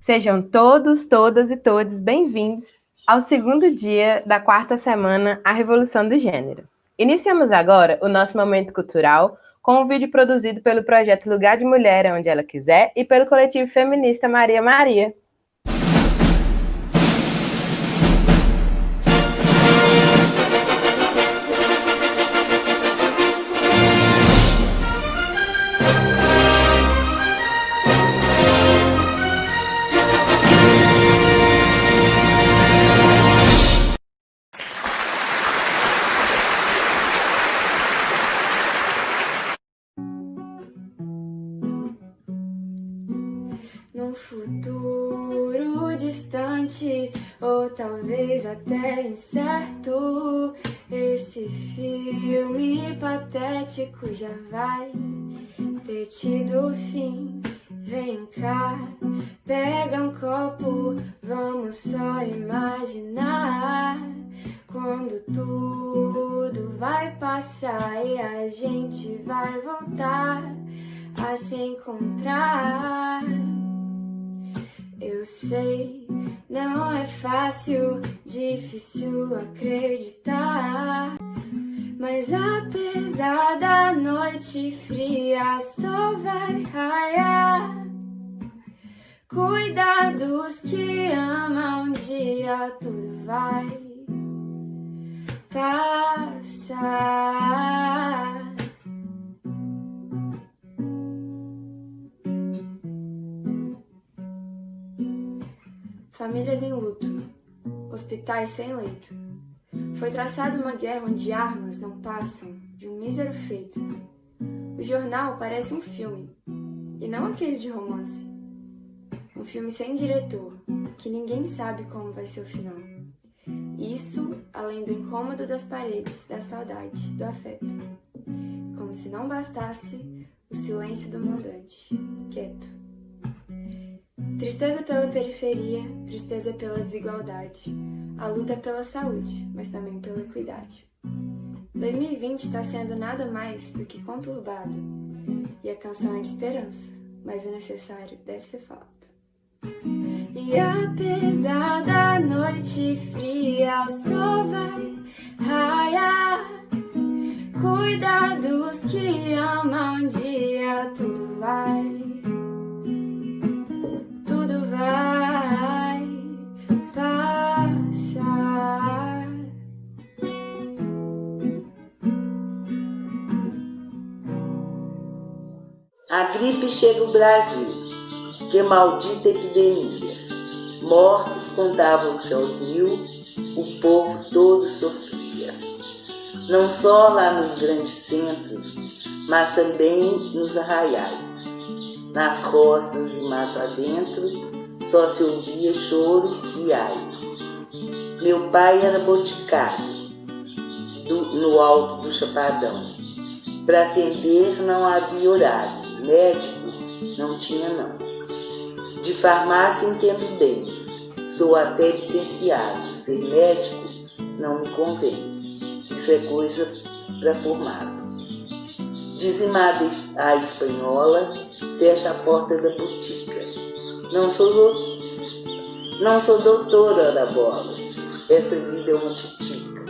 Sejam todos, todas e todos bem-vindos ao segundo dia da quarta semana A Revolução do Gênero. Iniciamos agora o nosso momento cultural com um vídeo produzido pelo projeto Lugar de Mulher Onde Ela Quiser e pelo coletivo feminista Maria Maria. Num futuro distante, ou talvez até incerto, esse filme patético já vai ter tido fim. Vem cá, pega um copo, vamos só imaginar quando tudo vai passar e a gente vai voltar a se encontrar. Eu sei, não é fácil, difícil acreditar, mas apesar da noite fria, sol vai raiar. Cuida dos que amam, um dia tudo vai passar. Famílias em luto, hospitais sem leito. Foi traçada uma guerra onde armas não passam de um mísero feito. O jornal parece um filme, e não aquele de romance. Um filme sem diretor, que ninguém sabe como vai ser o final. Isso além do incômodo das paredes, da saudade, do afeto. Como se não bastasse o silêncio do mandante, quieto. Tristeza pela periferia, tristeza pela desigualdade. A luta é pela saúde, mas também pela equidade. 2020 está sendo nada mais do que conturbado. E a canção é de esperança, mas o necessário deve ser falado. E apesar da noite fria, o sol vai raiar. Cuida dos que amam, um dia tudo vai passar. A gripe chega ao Brasil, que maldita epidemia. Mortos contavam-se aos 1000, o povo todo sofria. Não só lá nos grandes centros, mas também nos arraiais. Nas roças e mato adentro, só se ouvia choro e ais. Meu pai era boticário, no alto do Chapadão. Para atender não havia horário, médico não tinha não. De farmácia entendo bem, sou até licenciado, ser médico não me convém. Isso é coisa para formado. Dizimada a espanhola, fecha a porta da botica. Não sou doutora, ora bolas, essa vida é uma titica.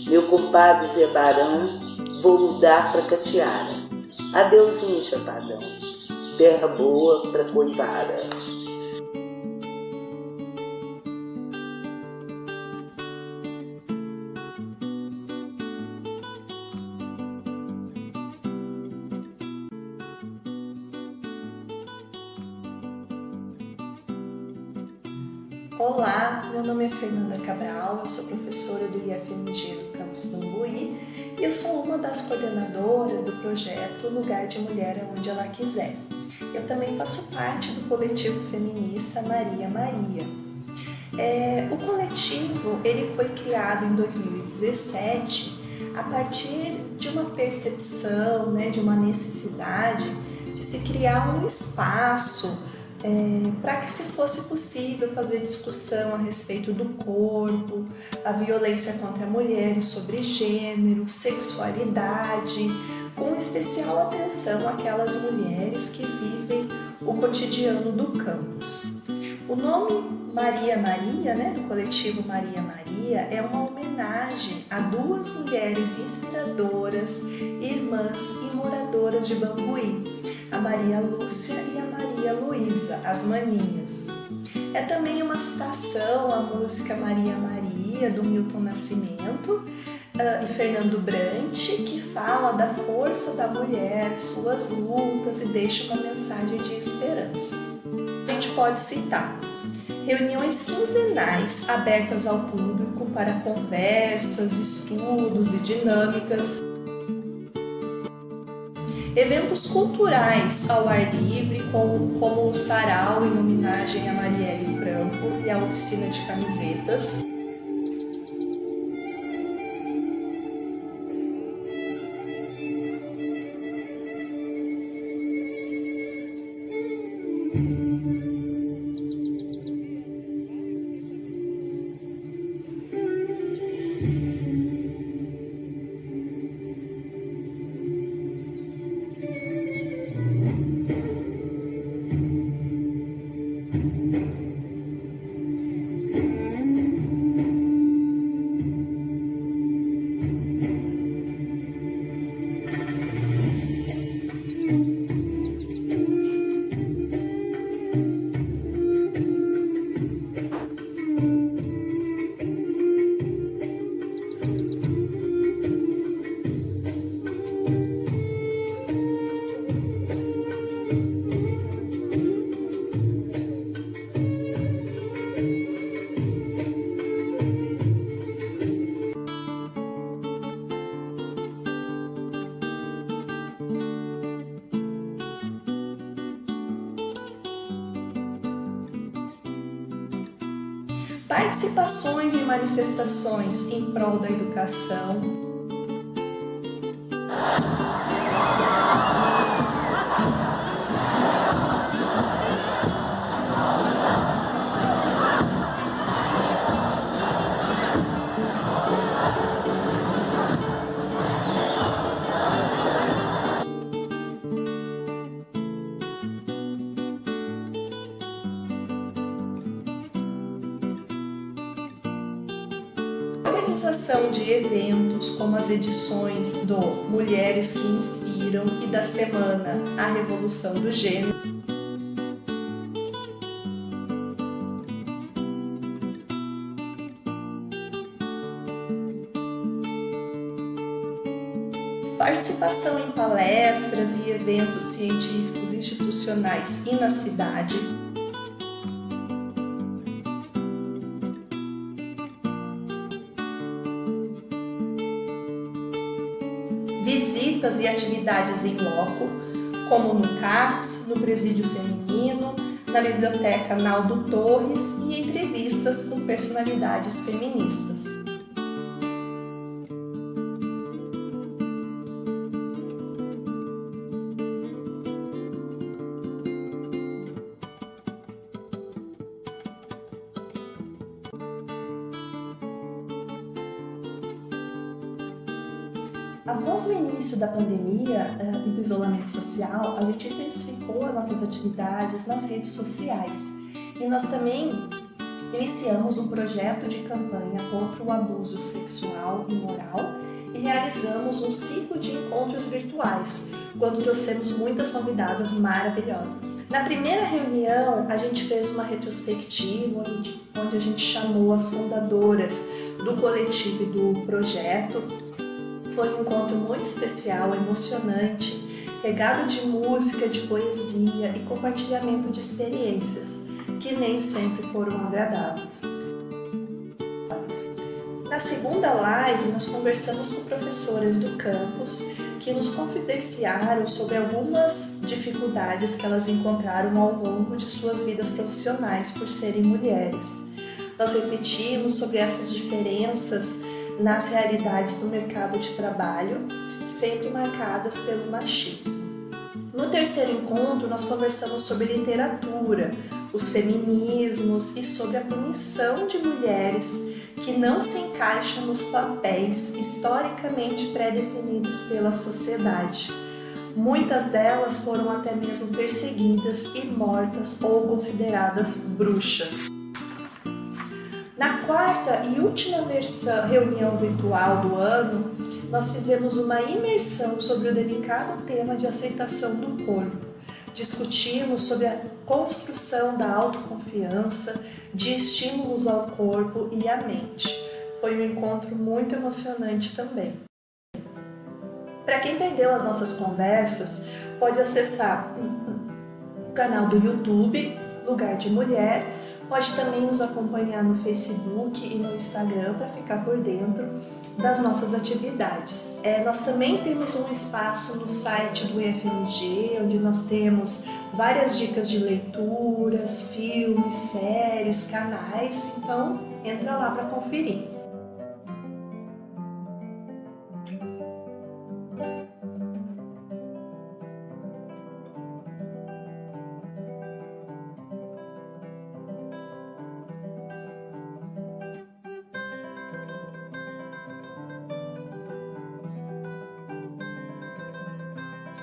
Meu compadre Zé Barão, vou mudar pra Catiara. Adeusinho, Chapadão, terra boa pra coivara. Olá, meu nome é Fernanda Cabral, eu sou professora do IFMG do campus Bambuí e eu sou uma das coordenadoras do projeto Lugar de Mulher Onde Ela Quiser. Eu também faço parte do coletivo feminista Maria Maria. O coletivo ele foi criado em 2017 a partir de uma percepção, de uma necessidade de se criar um espaço para que se fosse possível fazer discussão a respeito do corpo, a violência contra mulheres, sobre gênero, sexualidade, com especial atenção àquelas mulheres que vivem o cotidiano do campus. O nome Maria Maria, do coletivo Maria Maria, é uma homenagem a duas mulheres inspiradoras, irmãs e moradoras de Bambuí, a Maria Lúcia e a Maria Luísa, as maninhas. É também uma citação à música Maria Maria, do Milton Nascimento e Fernando Brant, que fala da força da mulher, suas lutas e deixa uma mensagem de esperança. A gente pode citar reuniões quinzenais abertas ao público para conversas, estudos e dinâmicas, eventos culturais ao ar livre, como o Sarau em homenagem a Marielle Franco e a oficina de camisetas, participações em manifestações em prol da educação, organização de eventos como as edições do Mulheres que Inspiram e da Semana A Revolução do Gênero, participação em palestras e eventos científicos institucionais e na cidade, visitas e atividades em loco, como no CAPS, no Presídio Feminino, na Biblioteca Naldo Torres e entrevistas com personalidades feministas. Após o início da pandemia e do isolamento social, a gente intensificou as nossas atividades nas redes sociais e nós também iniciamos um projeto de campanha contra o abuso sexual e moral e realizamos um ciclo de encontros virtuais, quando trouxemos muitas convidadas maravilhosas. Na primeira reunião, a gente fez uma retrospectiva onde a gente chamou as fundadoras do coletivo e do projeto. Foi um encontro muito especial, emocionante, regado de música, de poesia e compartilhamento de experiências, que nem sempre foram agradáveis. Na segunda live, nós conversamos com professoras do campus que nos confidenciaram sobre algumas dificuldades que elas encontraram ao longo de suas vidas profissionais por serem mulheres. Nós refletimos sobre essas diferenças nas realidades do mercado de trabalho, sempre marcadas pelo machismo. No terceiro encontro, nós conversamos sobre literatura, os feminismos e sobre a punição de mulheres que não se encaixam nos papéis historicamente pré-definidos pela sociedade. Muitas delas foram até mesmo perseguidas e mortas ou consideradas bruxas. Na quarta e última reunião virtual do ano, nós fizemos uma imersão sobre o delicado tema de aceitação do corpo. Discutimos sobre a construção da autoconfiança, de estímulos ao corpo e à mente. Foi um encontro muito emocionante também. Para quem perdeu as nossas conversas, pode acessar o canal do YouTube, Lugar de Mulher. Pode também nos acompanhar no Facebook e no Instagram para ficar por dentro das nossas atividades. Nós também temos um espaço no site do IFMG, onde nós temos várias dicas de leituras, filmes, séries, canais. Então, entra lá para conferir.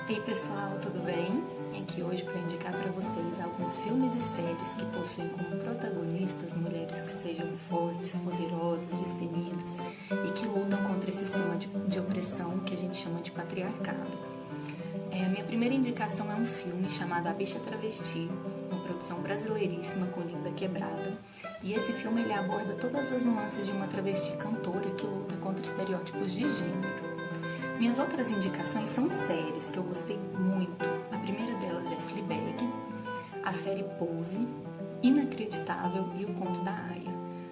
Ei pessoal, tudo bem? Vim aqui hoje para indicar para vocês alguns filmes e séries que possuem como protagonistas mulheres que sejam fortes, poderosas, destemidas e que lutam contra esse sistema de opressão que a gente chama de patriarcado. A minha primeira indicação é um filme chamado A Bicha Travesti, uma produção brasileiríssima com Linda Quebrada. E esse filme ele aborda todas as nuances de uma travesti cantora que luta contra estereótipos de gênero. Minhas outras indicações são séries que eu gostei muito. A primeira delas é Fleabag, a série Pose, Inacreditável e O Conto da Aia.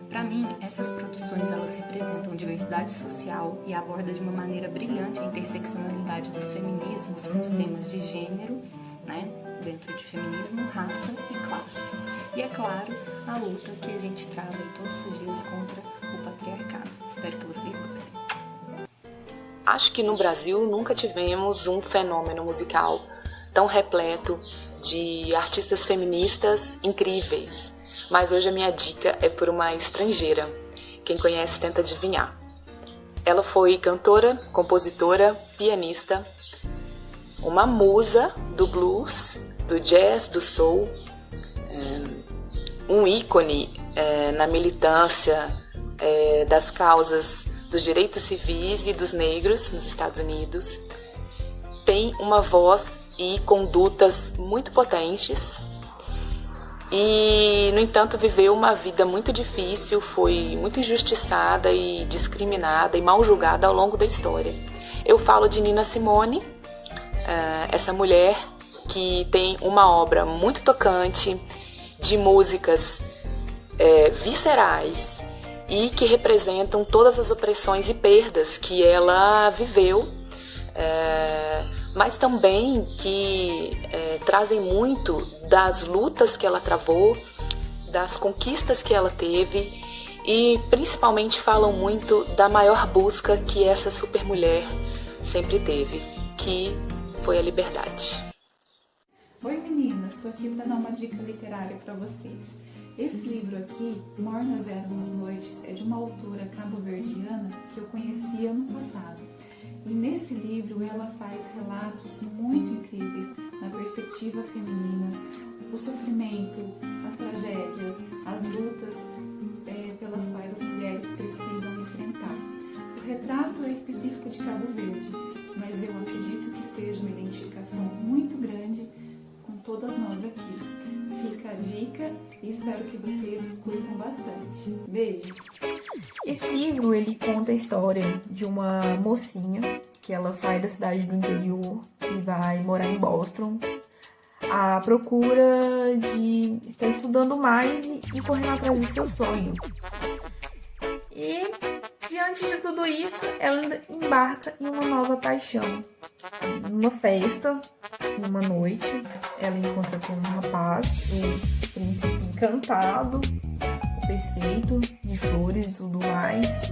Para mim, essas produções elas representam diversidade social e abordam de uma maneira brilhante a interseccionalidade dos feminismos com os temas de gênero, né, dentro de feminismo, raça e classe. E é claro, a luta que a gente trava aí todos os dias contra o patriarcado. Espero que vocês gostem. Acho que no Brasil nunca tivemos um fenômeno musical tão repleto de artistas feministas incríveis. Mas hoje a minha dica é por uma estrangeira. Quem conhece tenta adivinhar. Ela foi cantora, compositora, pianista, uma musa do blues, do jazz, do soul, um ícone na militância das causas dos direitos civis e dos negros nos Estados Unidos. Tem uma voz e condutas muito potentes e, no entanto, viveu uma vida muito difícil, foi muito injustiçada e discriminada e mal julgada ao longo da história. Eu falo de Nina Simone, essa mulher que tem uma obra muito tocante, de músicas viscerais, e que representam todas as opressões e perdas que ela viveu, mas também que trazem muito das lutas que ela travou, das conquistas que ela teve e principalmente falam muito da maior busca que essa supermulher sempre teve, que foi a liberdade. Oi meninas, estou aqui para dar uma dica literária para vocês. Esse livro aqui, Mornas Eram as Noites, é de uma autora cabo-verdiana que eu conheci ano passado. E nesse livro ela faz relatos muito incríveis na perspectiva feminina, o sofrimento, as tragédias, as lutas pelas quais as mulheres precisam enfrentar. O retrato é específico de Cabo Verde, mas eu acredito que seja uma identificação muito grande com todas nós aqui. Fica a dica e espero que vocês curtam bastante. Beijo! Esse livro, ele conta a história de uma mocinha que ela sai da cidade do interior e vai morar em Boston à procura de estar estudando mais e correndo atrás do seu sonho. E, diante de tudo isso, ela embarca em uma nova paixão. Numa festa, numa noite, ela encontra com um rapaz, um príncipe encantado, perfeito, de flores e tudo mais,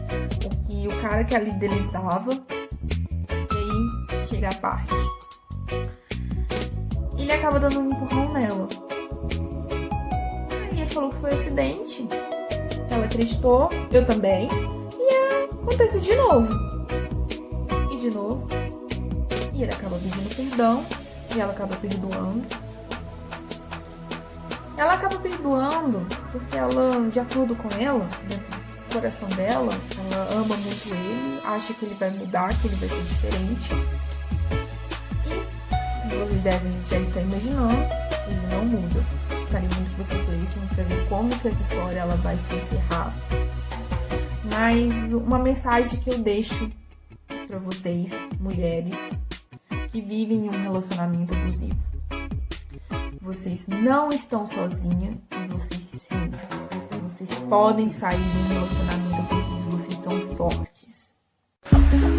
o cara que ela idealizava, e aí chega a parte. Ele acaba dando um empurrão nela. Aí ele falou que foi um acidente, ela acreditou, eu também, e acontece de novo. E de novo. e ele acaba pedindo perdão, e ela acaba perdoando. Ela acaba perdoando porque ela, de acordo com ela, dentro do coração dela, ela ama muito ele, acha que ele vai mudar, que ele vai ser diferente. E vocês devem já estar imaginando, ele não muda. Gostaria muito que vocês lessem para ver como que essa história ela vai se encerrar. Mas uma mensagem que eu deixo para vocês, mulheres que vivem em um relacionamento abusivo. Vocês não estão sozinhas e vocês sim. Vocês podem sair de um relacionamento abusivo, vocês são fortes.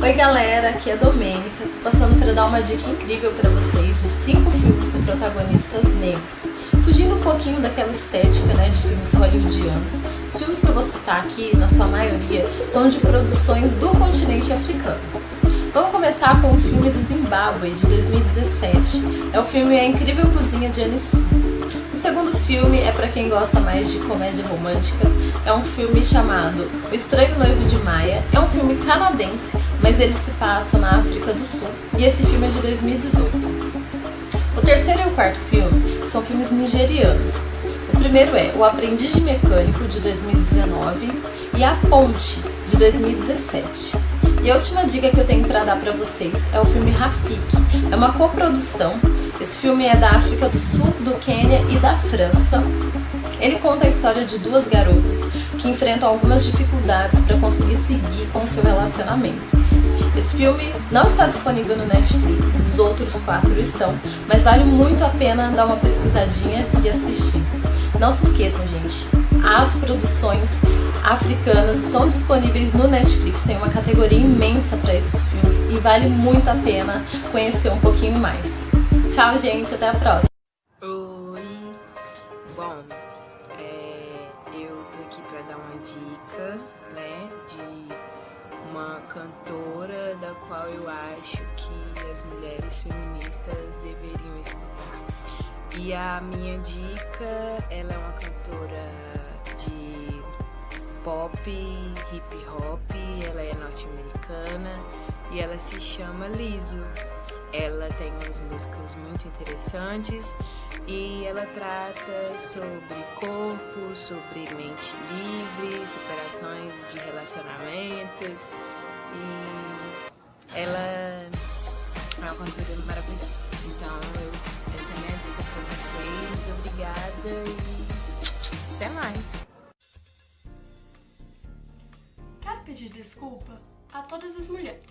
Oi galera, aqui é a Domênica, tô passando para dar uma dica incrível para vocês de 5 filmes com protagonistas negros. Fugindo um pouquinho daquela estética, né, de filmes hollywoodianos. Os filmes que eu vou citar aqui, na sua maioria, são de produções do continente africano. Vamos começar com o filme do Zimbábue, de 2017. É o filme A Incrível Cozinha de Anisu. O segundo filme é para quem gosta mais de comédia romântica. É um filme chamado O Estranho Noivo de Maia. É um filme canadense, mas ele se passa na África do Sul. E esse filme é de 2018. O terceiro e o quarto filme são filmes nigerianos. O primeiro é O Aprendiz de Mecânico, de 2019, e A Ponte, de 2017. E a última dica que eu tenho para dar para vocês é o filme Rafiki. É uma coprodução. Esse filme é da África do Sul, do Quênia e da França. Ele conta a história de 2 garotas que enfrentam algumas dificuldades para conseguir seguir com o seu relacionamento. Esse filme não está disponível no Netflix, os outros 4 estão, mas vale muito a pena dar uma pesquisadinha e assistir. Não se esqueçam, gente, as produções africanas estão disponíveis no Netflix, tem uma categoria imensa para esses filmes e vale muito a pena conhecer um pouquinho mais. Tchau, gente, até a próxima! Oi, bom, eu tô aqui pra dar uma dica, né, de uma cantora da qual eu acho que as mulheres feministas deveriam escutar. E a minha dica, ela é uma cantora de pop, hip hop, ela é norte-americana e ela se chama Lizzo. Ela tem umas músicas muito interessantes e ela trata sobre corpo, sobre mente livre, superações de relacionamentos e ela é uma cantora maravilhosa. Então, essa é a minha dica para vocês. Obrigada e até mais. Quero pedir desculpa a todas as mulheres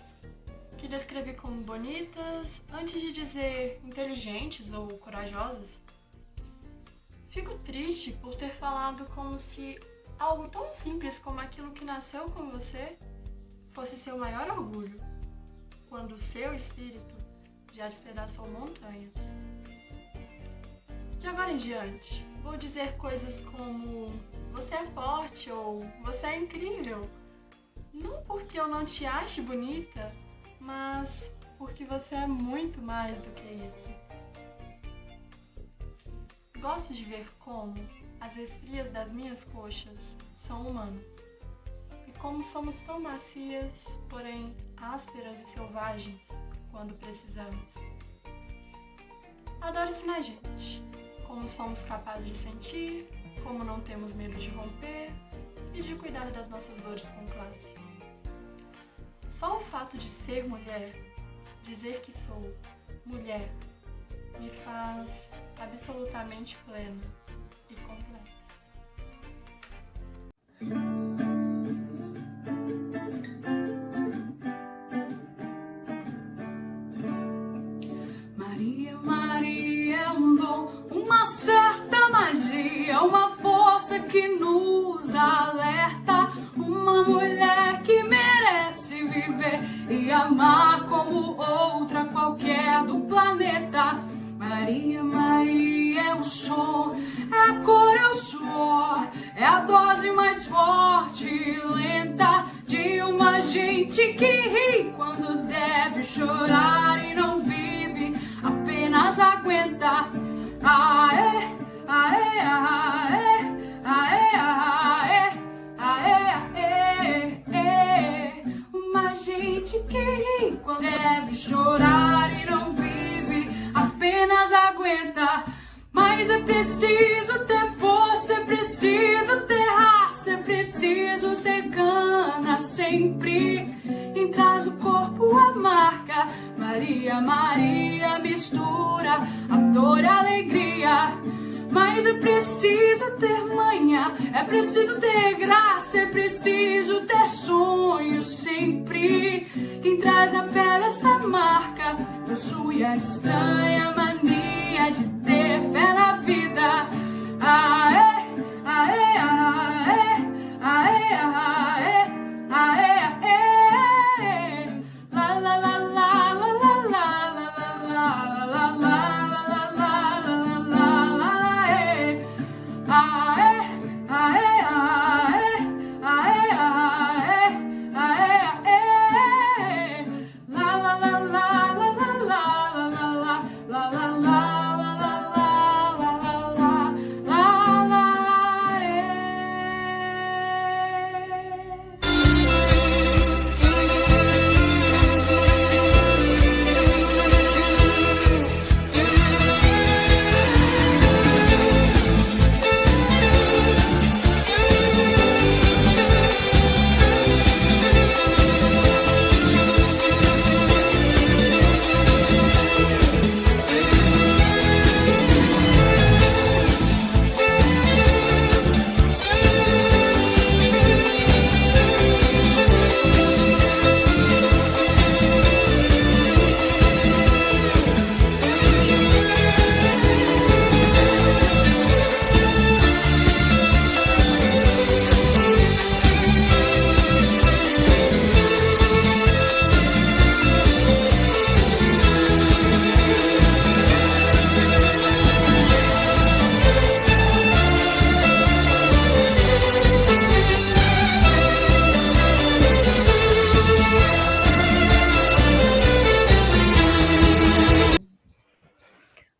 que descrevi como bonitas antes de dizer inteligentes ou corajosas. Fico triste por ter falado como se algo tão simples como aquilo que nasceu com você fosse seu maior orgulho, quando o seu espírito já despedaçou montanhas. De agora em diante, vou dizer coisas como você é forte ou você é incrível, não porque eu não te ache bonita, mas porque você é muito mais do que isso. Gosto de ver como as estrias das minhas coxas são humanas e como somos tão macias, porém ásperas e selvagens quando precisamos. Adoro isso na gente, como somos capazes de sentir, como não temos medo de romper e de cuidar das nossas dores com classe. Só o fato de ser mulher, dizer que sou mulher, me faz absolutamente plena e completa. Maria é um dom, uma certa magia, uma força que nos alerta, uma mulher que merece viver e amar como outra qualquer do planeta. Maria, Maria é o som, é a cor, é o suor, é a dose mais forte e lenta de uma gente que ri quando deve chorar e não vive, apenas aguenta. Aê, aê, aê, aê, aê, aê, aê, aê, aê. gente que ri quando deve chorar e não vive, apenas aguenta. Mas é preciso ter força, é preciso ter raça, é preciso ter gana sempre. Quem traz o corpo a marca, Maria, Maria mistura a dor e a alegria. Mas é preciso ter manha, é preciso ter graça, é preciso ter sonho sempre. Quem traz a pele essa marca possui a estranha mania de ter fé na vida. Aê, aê, aê, aê, aê, aê, aê. La la la la la la la la la la la la la. Aê, aê, aê, aê, aê, aê, aê. La la la la la la la la la la la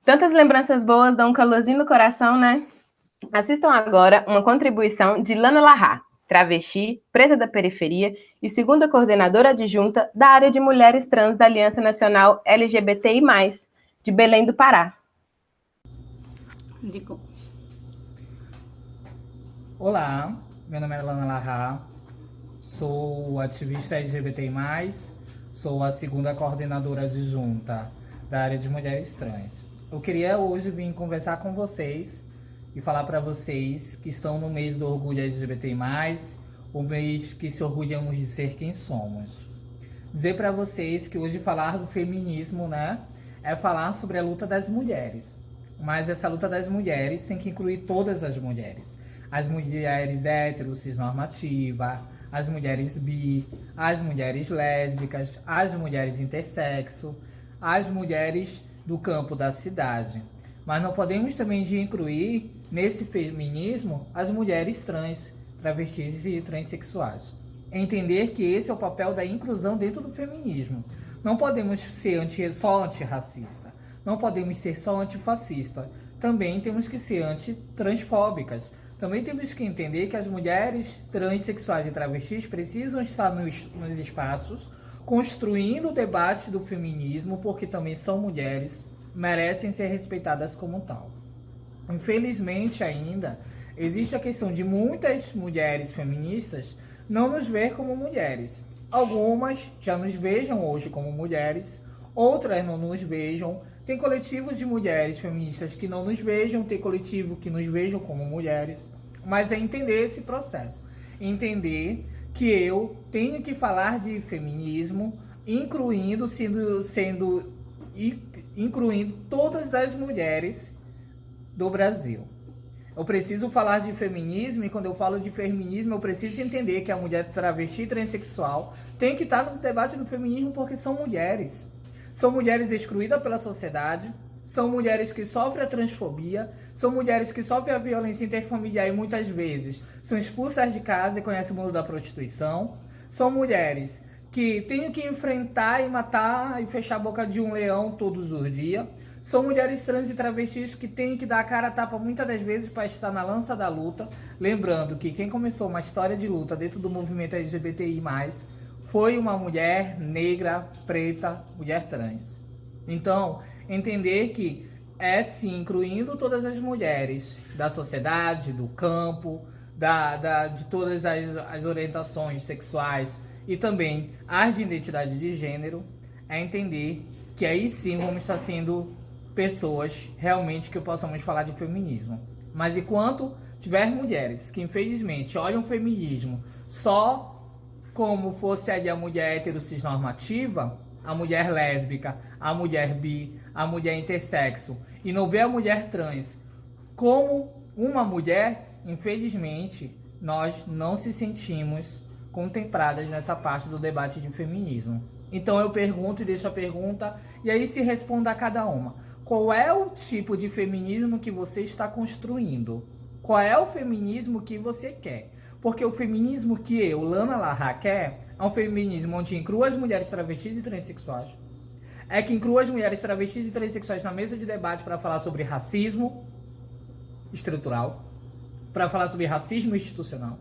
Tantas lembranças boas dão um calorzinho no coração, né? Assistam agora uma contribuição de Lana Larra, travesti, preta da periferia e segunda coordenadora adjunta da área de mulheres trans da Aliança Nacional LGBTI+, de Belém do Pará. Olá, meu nome é Lana Larra, sou ativista LGBTI+, sou a segunda coordenadora adjunta da área de mulheres trans. Eu queria hoje vir conversar com vocês e falar para vocês que estão no mês do orgulho LGBTI+, o mês que se orgulhamos de ser quem somos. Dizer para vocês que hoje falar do feminismo, né, é falar sobre a luta das mulheres. Mas essa luta das mulheres tem que incluir todas as mulheres. As mulheres héteros, cisnormativa, as mulheres bi, as mulheres lésbicas, as mulheres intersexo, as mulheres do campo da cidade. Mas não podemos também incluir nesse feminismo as mulheres trans, travestis e transexuais. Entender que esse é o papel da inclusão dentro do feminismo. Não podemos ser só antirracista, não podemos ser só antifascista. Também temos que ser antitransfóbicas. Também temos que entender que as mulheres transexuais e travestis precisam estar nos espaços construindo o debate do feminismo, porque também são mulheres, merecem ser respeitadas como tal. Infelizmente ainda, existe a questão de muitas mulheres feministas não nos ver como mulheres. Algumas já nos vejam hoje como mulheres, outras não nos vejam. Tem coletivos de mulheres feministas que não nos vejam, tem coletivo que nos vejam como mulheres, mas é entender esse processo, entender que eu tenho que falar de feminismo, incluindo todas as mulheres do Brasil. Eu preciso falar de feminismo, e quando eu falo de feminismo, eu preciso entender que a mulher travesti e transexual tem que estar no debate do feminismo, porque são mulheres. São mulheres excluídas pela sociedade, são mulheres que sofrem a transfobia, são mulheres que sofrem a violência interfamiliar e muitas vezes são expulsas de casa e conhecem o mundo da prostituição. São mulheres que têm que enfrentar e matar e fechar a boca de um leão todos os dias. São mulheres trans e travestis que têm que dar a cara a tapa muitas das vezes para estar na lança da luta. Lembrando que quem começou uma história de luta dentro do movimento LGBTI+, foi uma mulher negra, preta, mulher trans. Então, entender que é sim, incluindo todas as mulheres da sociedade, do campo, de todas as orientações sexuais e também as de identidade de gênero, é entender que aí sim vamos estar sendo pessoas realmente que possamos falar de feminismo. Mas enquanto tiver mulheres que infelizmente olham o feminismo só como fosse ali a mulher heterossexnormativa, a mulher lésbica, a mulher bi, a mulher intersexo, e não vê a mulher trans como uma mulher, infelizmente, nós não se sentimos contempladas nessa parte do debate de feminismo. Então eu pergunto e deixo a pergunta, e aí se responda a cada uma. Qual é o tipo de feminismo que você está construindo? Qual é o feminismo que você quer? Porque o feminismo que eu, Lana Larra, quer é um feminismo onde inclua as mulheres travestis e transexuais. É que inclua as mulheres travestis e transexuais na mesa de debate para falar sobre racismo estrutural, para falar sobre racismo institucional,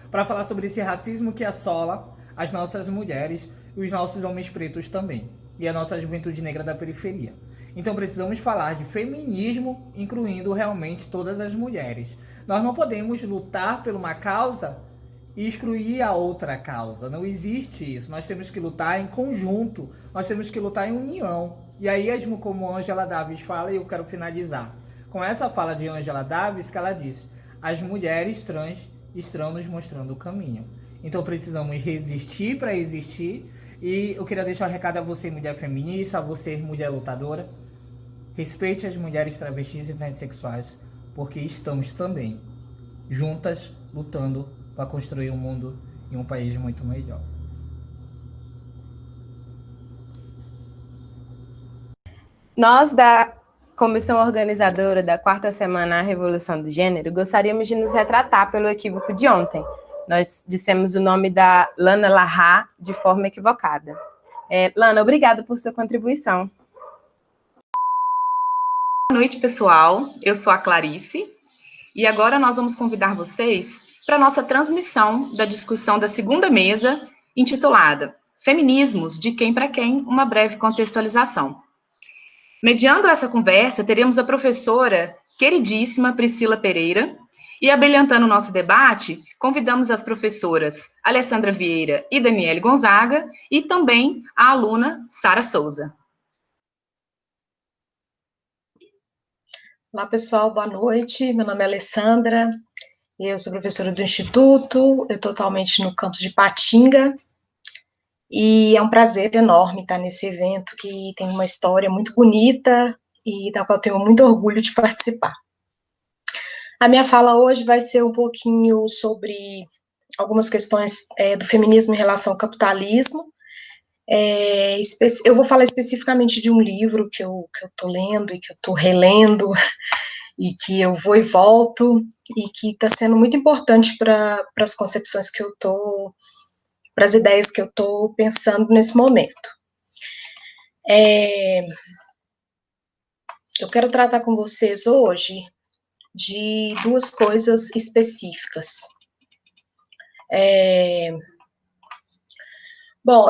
para falar sobre esse racismo que assola as nossas mulheres e os nossos homens pretos também, e a nossa juventude negra da periferia. Então precisamos falar de feminismo, incluindo realmente todas as mulheres. Nós não podemos lutar por uma causa e excluir a outra causa. Não existe isso. Nós temos que lutar em conjunto, nós temos que lutar em união. E aí, como Angela Davis fala, e eu quero finalizar com essa fala de Angela Davis, que ela diz: as mulheres trans estão nos mostrando o caminho. Então precisamos resistir para existir. E eu queria deixar um recado a você, mulher feminista, a você, mulher lutadora. Respeite as mulheres travestis e transexuais, porque estamos também juntas lutando para construir um mundo e um país muito melhor. Nós, da comissão organizadora da 4ª Semana A Revolução do Gênero, gostaríamos de nos retratar pelo equívoco de ontem. Nós dissemos o nome da Lana Larra de forma equivocada. Lana, obrigada por sua contribuição. Boa noite, pessoal. Eu sou a Clarice e agora nós vamos convidar vocês para a nossa transmissão da discussão da segunda mesa, intitulada Feminismos, de quem para quem, uma breve contextualização. Mediando essa conversa, teremos a professora queridíssima Priscila Pereira, e abrilhantando o nosso debate, convidamos as professoras Alessandra Vieira e Daniele Gonzaga, e também a aluna Sara Souza. Olá, pessoal, boa noite. Meu nome é Alessandra, eu sou professora do Instituto, eu estou atualmente no campus de Patinga, e é um prazer enorme estar nesse evento que tem uma história muito bonita e da qual eu tenho muito orgulho de participar. A minha fala hoje vai ser um pouquinho sobre algumas questões do feminismo em relação ao capitalismo. Eu vou falar especificamente de um livro que eu estou lendo e que eu estou relendo, e que eu vou e volto, e que está sendo muito importante para as concepções que eu estou, para as ideias que eu estou pensando nesse momento. Eu quero tratar com vocês hoje de duas coisas específicas. Bom,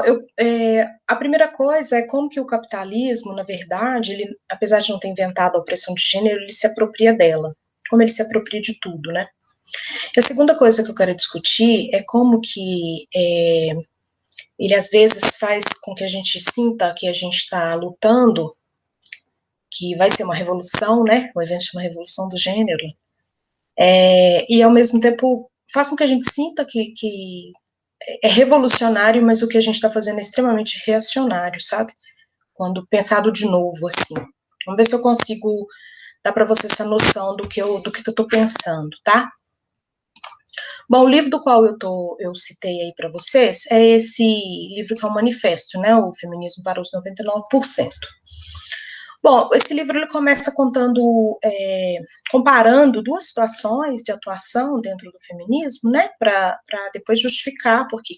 a primeira coisa é como que o capitalismo, na verdade, ele, apesar de não ter inventado a opressão de gênero, ele se apropria dela, como ele se apropria de tudo, né? E a segunda coisa que eu quero discutir é como que ele, às vezes, faz com que a gente sinta que a gente está lutando, que vai ser uma revolução, né? O evento chama Revolução do Gênero, e, ao mesmo tempo, faz com que a gente sinta que é revolucionário, mas o que a gente está fazendo é extremamente reacionário, sabe? Quando pensado de novo, assim. Vamos ver se eu consigo dar para você essa noção do que eu estou pensando, tá? Bom, o livro do qual eu citei aí para vocês é esse livro que é um manifesto, né? O Feminismo para os 99%. Bom, esse livro ele começa contando, comparando duas situações de atuação dentro do feminismo, né, para depois justificar por que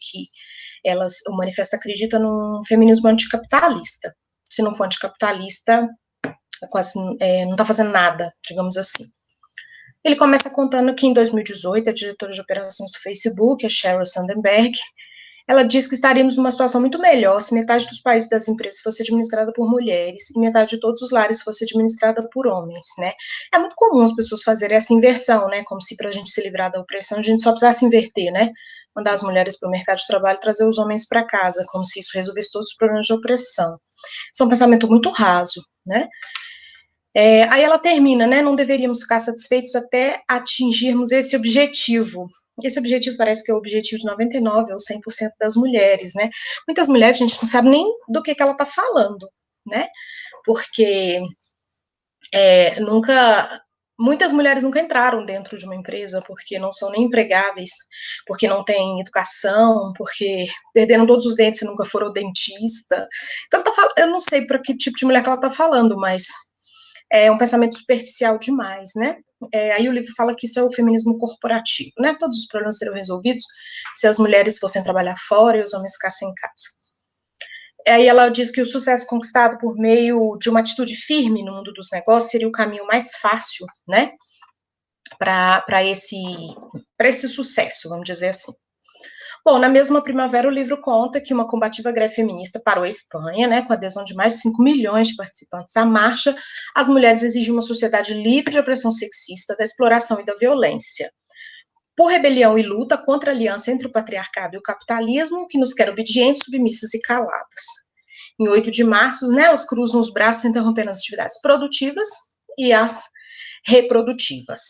o manifesto acredita num feminismo anticapitalista. Se não for anticapitalista, quase não está fazendo nada, digamos assim. Ele começa contando que em 2018 a diretora de operações do Facebook, a Sheryl Sandberg, ela diz que estaríamos numa situação muito melhor se metade dos países das empresas fosse administrada por mulheres e metade de todos os lares fosse administrada por homens, né? É muito comum as pessoas fazerem essa inversão, né? Como se para a gente se livrar da opressão a gente só precisasse inverter, né? Mandar as mulheres para o mercado de trabalho e trazer os homens para casa, como se isso resolvesse todos os problemas de opressão. Isso é um pensamento muito raso, né? Aí ela termina, né? Não deveríamos ficar satisfeitos até atingirmos esse objetivo. Esse objetivo parece que é o objetivo de 99% ou 100% das mulheres, né? Muitas mulheres, a gente não sabe nem do que ela está falando, né? Porque muitas mulheres nunca entraram dentro de uma empresa porque não são nem empregáveis, porque não têm educação, porque perderam todos os dentes e nunca foram dentista. Então, eu não sei para que tipo de mulher que ela está falando, mas é um pensamento superficial demais, né? Aí o livro fala que isso é o feminismo corporativo, né? Todos os problemas seriam resolvidos se as mulheres fossem trabalhar fora e os homens ficassem em casa. Aí ela diz que o sucesso conquistado por meio de uma atitude firme no mundo dos negócios seria o caminho mais fácil, né? Para esse sucesso, vamos dizer assim. Bom, na mesma primavera, o livro conta que uma combativa greve feminista parou a Espanha, né, com a adesão de mais de 5 milhões de participantes à marcha. As mulheres exigiam uma sociedade livre de opressão sexista, da exploração e da violência. Por rebelião e luta contra a aliança entre o patriarcado e o capitalismo, que nos quer obedientes, submissas e caladas. Em 8 de março, né, elas cruzam os braços, interrompendo as atividades produtivas e as reprodutivas.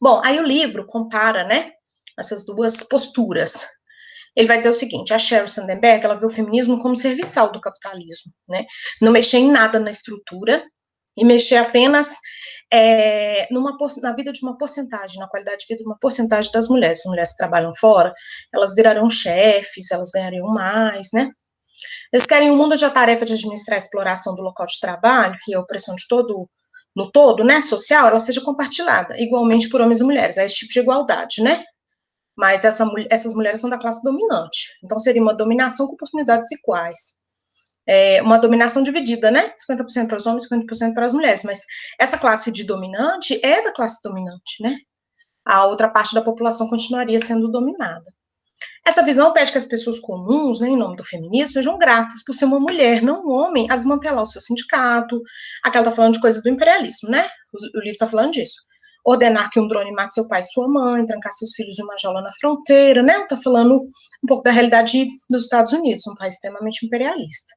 Bom, aí o livro compara, né, essas duas posturas. Ele vai dizer o seguinte: a Sheryl Sandberg, ela vê o feminismo como serviçal do capitalismo, né? Não mexer em nada na estrutura e mexer apenas na vida de uma porcentagem, na qualidade de vida de uma porcentagem das mulheres. As mulheres que trabalham fora, elas virarão chefes, elas ganhariam mais, né? Eles querem um mundo onde a tarefa de administrar a exploração do local de trabalho e a opressão no todo, né, social, ela seja compartilhada igualmente por homens e mulheres. É esse tipo de igualdade, né? Mas essas mulheres são da classe dominante. Então, seria uma dominação com oportunidades iguais. Uma dominação dividida, né? 50% para os homens, 50% para as mulheres. Mas essa classe de dominante é da classe dominante, né? A outra parte da população continuaria sendo dominada. Essa visão pede que as pessoas comuns, né, em nome do feminismo, sejam gratas por ser uma mulher, não um homem, a desmantelar o seu sindicato. Aqui ela está falando de coisas do imperialismo, né? O livro está falando disso. Ordenar que um drone mate seu pai e sua mãe, trancar seus filhos em uma jaula na fronteira, né? Está falando um pouco da realidade dos Estados Unidos, um país extremamente imperialista.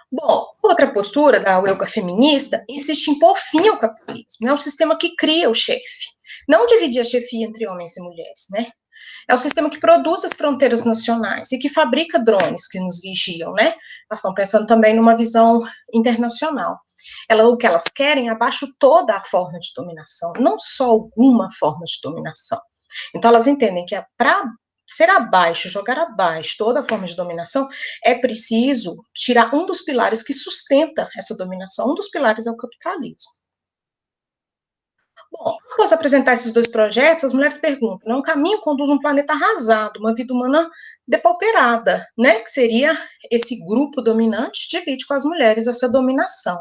Bom, outra postura da Huelga feminista insiste em pôr fim ao capitalismo, né? O sistema que cria o chefe, não dividir a chefia entre homens e mulheres, né? É o sistema que produz as fronteiras nacionais e que fabrica drones que nos vigiam, né? Elas estão pensando também numa visão internacional. O que elas querem é abaixo toda a forma de dominação, não só alguma forma de dominação. Então, elas entendem que para ser abaixo, jogar abaixo toda a forma de dominação, é preciso tirar um dos pilares que sustenta essa dominação. Um dos pilares é o capitalismo. Bom, após apresentar esses dois projetos, as mulheres perguntam, né, um caminho conduz um planeta arrasado, uma vida humana depauperada, né, que seria esse grupo dominante, divide com as mulheres essa dominação.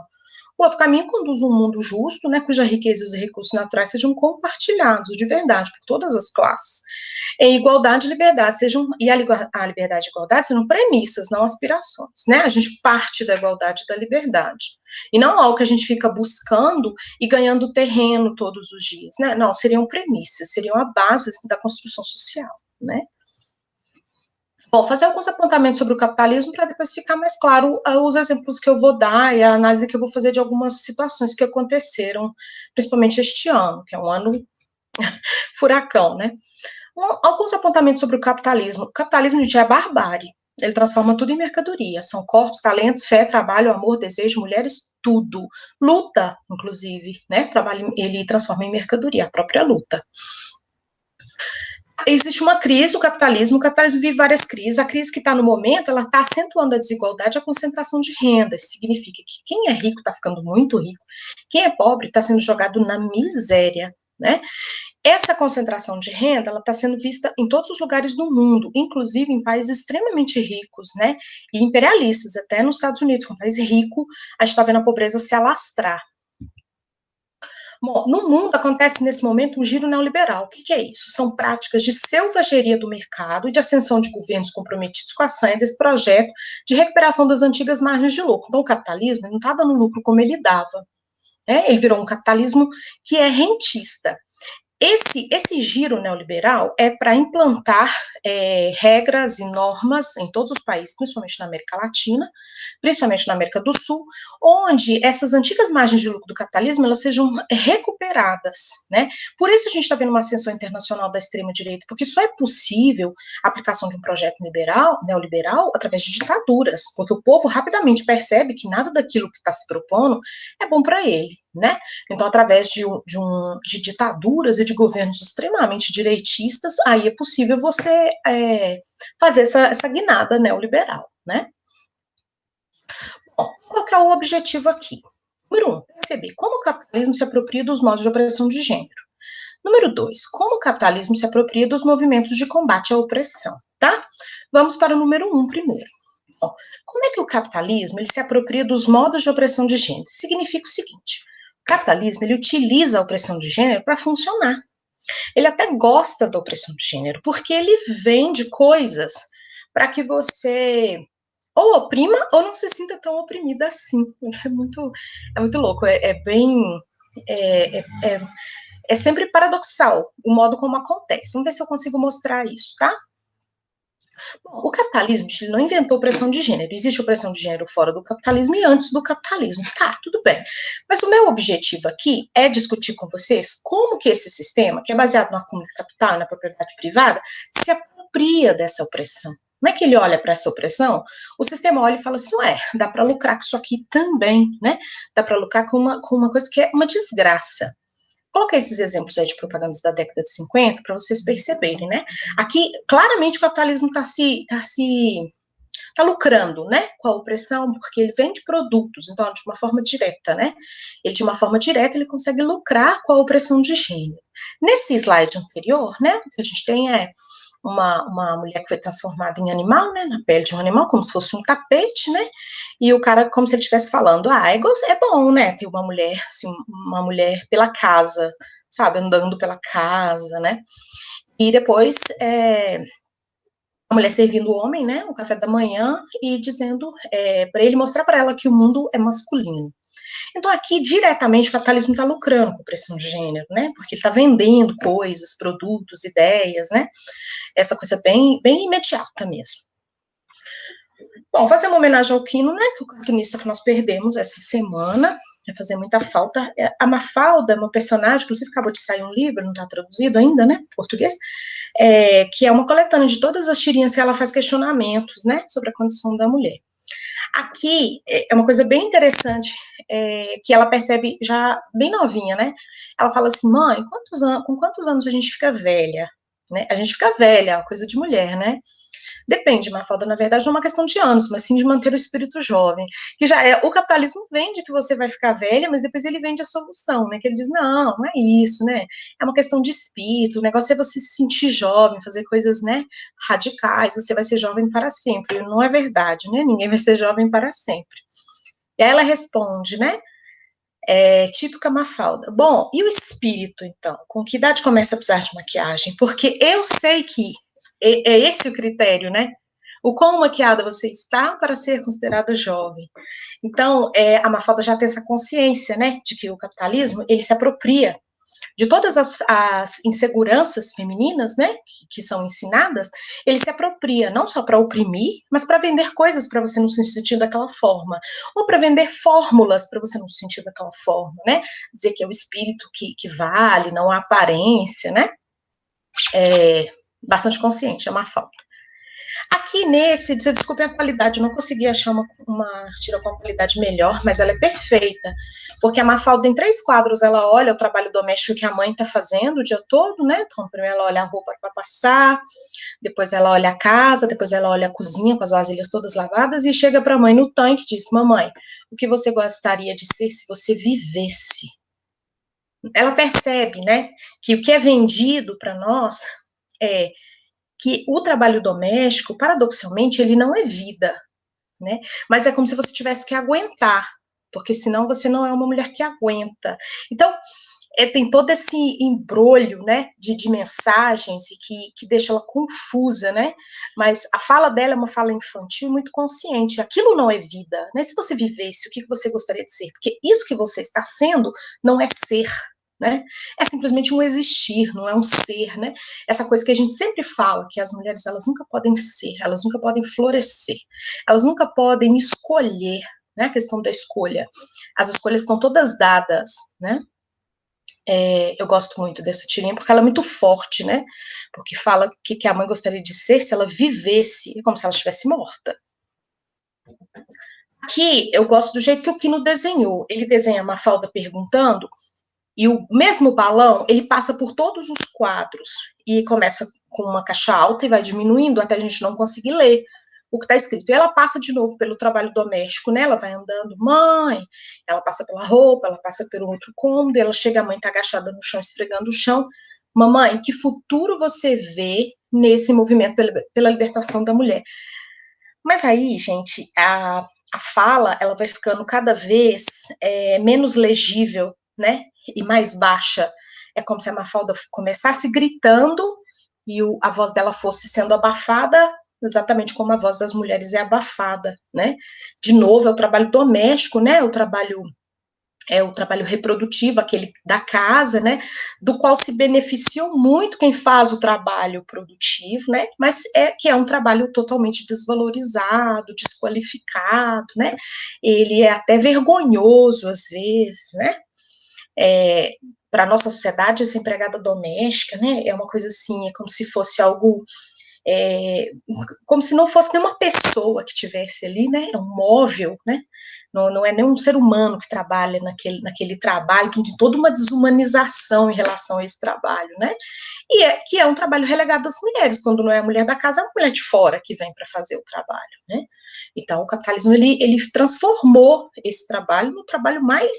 O outro caminho conduz um mundo justo, né, cuja riqueza e os recursos naturais sejam compartilhados de verdade por todas as classes. Em igualdade e liberdade a liberdade e a igualdade sejam premissas, não aspirações, né? A gente parte da igualdade e da liberdade. E não algo que a gente fica buscando e ganhando terreno todos os dias, né? Não, seriam premissas, seriam a base da construção social, né? Bom, fazer alguns apontamentos sobre o capitalismo para depois ficar mais claro os exemplos que eu vou dar e a análise que eu vou fazer de algumas situações que aconteceram, principalmente este ano, que é um ano furacão, né? Alguns apontamentos sobre o capitalismo. O capitalismo, gente, é a barbárie. Ele transforma tudo em mercadoria. São corpos, talentos, fé, trabalho, amor, desejo, mulheres, tudo. Luta, inclusive, né? Ele transforma em mercadoria, a própria luta. Existe uma crise, o capitalismo vive várias crises. A crise que está no momento, ela está acentuando a desigualdade e a concentração de renda. Isso significa que quem é rico está ficando muito rico, quem é pobre está sendo jogado na miséria, né? Essa concentração de renda, ela está sendo vista em todos os lugares do mundo, inclusive em países extremamente ricos, né, e imperialistas, até nos Estados Unidos, que é um país rico, a gente está vendo a pobreza se alastrar. Bom, no mundo acontece nesse momento um giro neoliberal. O que é isso? São práticas de selvageria do mercado e de ascensão de governos comprometidos com a sanha desse projeto de recuperação das antigas margens de lucro. Então, o capitalismo não está dando lucro como ele dava. Ele virou um capitalismo que é rentista. Esse giro neoliberal é para implantar regras e normas em todos os países, principalmente na América Latina, principalmente na América do Sul, onde essas antigas margens de lucro do capitalismo elas sejam recuperadas, né? Por isso a gente está vendo uma ascensão internacional da extrema-direita, porque só é possível a aplicação de um projeto neoliberal através de ditaduras, porque o povo rapidamente percebe que nada daquilo que está se propondo é bom para ele, né? Então, através de ditaduras e de governos extremamente direitistas, aí é possível você fazer essa guinada neoliberal, né? Bom, qual que é o objetivo aqui? Número 1, perceber como o capitalismo se apropria dos modos de opressão de gênero. Número 2, como o capitalismo se apropria dos movimentos de combate à opressão, tá? Vamos para o número 1 primeiro. Bom, como é que o capitalismo ele se apropria dos modos de opressão de gênero? Significa o seguinte: o capitalismo ele utiliza a opressão de gênero para funcionar. Ele até gosta da opressão de gênero, porque ele vende coisas para que você ou oprima ou não se sinta tão oprimida assim. É muito louco, é sempre paradoxal o modo como acontece. Vamos ver se eu consigo mostrar isso, tá? Bom, o capitalismo não inventou opressão de gênero. Existe opressão de gênero fora do capitalismo e antes do capitalismo. Tá, tudo bem. Mas o meu objetivo aqui é discutir com vocês como que esse sistema, que é baseado no acúmulo de capital e na propriedade privada, se apropria dessa opressão. Como é que ele olha para essa opressão? O sistema olha e fala assim, dá para lucrar com isso aqui também, né? Dá para lucrar com uma coisa que é uma desgraça. Coloquei esses exemplos aí de propagandas da década de 50 para vocês perceberem, né? Aqui, claramente, o capitalismo está lucrando, né? Com a opressão, porque ele vende produtos, então, de uma forma direta, né? De uma forma direta, ele consegue lucrar com a opressão de gênero. Nesse slide anterior, né? O que a gente tem é uma mulher que foi transformada em animal, né, na pele de um animal, como se fosse um tapete, né, e o cara, como se ele estivesse falando, é bom, né, ter uma mulher, assim, uma mulher pela casa, sabe, andando pela casa, né, e depois, a mulher servindo o homem, né, o café da manhã, e dizendo, para ele mostrar para ela que o mundo é masculino. Então, aqui, diretamente, o capitalismo está lucrando com a opressão de gênero, né? Porque ele está vendendo coisas, produtos, ideias, né? Essa coisa bem imediata mesmo. Bom, fazer uma homenagem ao Quino, né? Que é o cartunista que nós perdemos essa semana. Vai fazer muita falta. A Mafalda é uma personagem, inclusive acabou de sair um livro, não está traduzido ainda, né? Português. Que é uma coletânea de todas as tirinhas que ela faz questionamentos, né? Sobre a condição da mulher. Aqui é uma coisa bem interessante, que ela percebe já bem novinha, né? Ela fala assim, mãe, com quantos anos a gente fica velha? Né? A gente fica velha, é uma coisa de mulher, né? Depende, Mafalda, na verdade, não é uma questão de anos, mas sim de manter o espírito jovem. Que já o capitalismo vende que você vai ficar velha, mas depois ele vende a solução, né? Que ele diz, não é isso, né? É uma questão de espírito, o negócio é você se sentir jovem, fazer coisas, né, radicais, você vai ser jovem para sempre. Não é verdade, né? Ninguém vai ser jovem para sempre. E aí ela responde, né? Típica Mafalda. Bom, e o espírito, então? Com que idade começa a precisar de maquiagem? Porque eu sei que é esse o critério, né? O quão maquiada você está para ser considerada jovem. Então, a Mafalda já tem essa consciência, né? De que o capitalismo, ele se apropria de todas as inseguranças femininas, né, que são ensinadas, ele se apropria não só para oprimir, mas para vender coisas para você não se sentir daquela forma, ou para vender fórmulas para você não se sentir daquela forma, né, dizer que é o espírito que vale, não a aparência, né, bastante consciente, é uma falta. Aqui nesse, desculpe a qualidade, eu não consegui achar uma tira com uma qualidade melhor, mas ela é perfeita, porque a Mafalda em 3 quadros, ela olha o trabalho doméstico que a mãe está fazendo o dia todo, né, então primeiro ela olha a roupa para passar, depois ela olha a casa, depois ela olha a cozinha com as vasilhas todas lavadas e chega para a mãe no tanque e diz, mamãe, o que você gostaria de ser se você vivesse? Ela percebe, né, que o que é vendido para nós é que o trabalho doméstico, paradoxalmente, ele não é vida, né? Mas é como se você tivesse que aguentar, porque senão você não é uma mulher que aguenta. Então, tem todo esse embrolho, né, de mensagens e que deixa ela confusa, né, mas a fala dela é uma fala infantil muito consciente, aquilo não é vida, né, se você vivesse, o que você gostaria de ser? Porque isso que você está sendo não é ser, né, é simplesmente um existir, não é um ser, né, essa coisa que a gente sempre fala, que as mulheres, elas nunca podem ser, elas nunca podem florescer, elas nunca podem escolher, né, a questão da escolha, as escolhas estão todas dadas, né. Eu gosto muito dessa tirinha porque ela é muito forte, né? Porque fala que a mãe gostaria de ser se ela vivesse, como se ela estivesse morta. Aqui eu gosto do jeito que o Quino desenhou. Ele desenha a Mafalda perguntando, e o mesmo balão ele passa por todos os quadros e começa com uma caixa alta e vai diminuindo até a gente não conseguir ler o que está escrito. E ela passa de novo pelo trabalho doméstico, né? Ela vai andando, mãe, ela passa pela roupa, ela passa pelo outro cômodo, ela chega, a mãe está agachada no chão, esfregando o chão. Mamãe, que futuro você vê nesse movimento pela libertação da mulher? Mas aí, gente, a fala, ela vai ficando cada vez menos legível, né? E mais baixa. É como se a Mafalda começasse gritando e a voz dela fosse sendo abafada, exatamente como a voz das mulheres é abafada, né? De novo, é o trabalho doméstico, né? O trabalho reprodutivo, aquele da casa, né? Do qual se beneficiou muito quem faz o trabalho produtivo, né? Mas que é um trabalho totalmente desvalorizado, desqualificado, né? Ele é até vergonhoso às vezes, né? Para a nossa sociedade, essa empregada doméstica, né? É uma coisa assim, é como se fosse algo como se não fosse nenhuma pessoa que tivesse ali, né, é um móvel, né, não é nem um ser humano que trabalha naquele trabalho, então tem toda uma desumanização em relação a esse trabalho, né, e que é um trabalho relegado às mulheres, quando não é a mulher da casa, é a mulher de fora que vem para fazer o trabalho, né, então o capitalismo, ele transformou esse trabalho no trabalho mais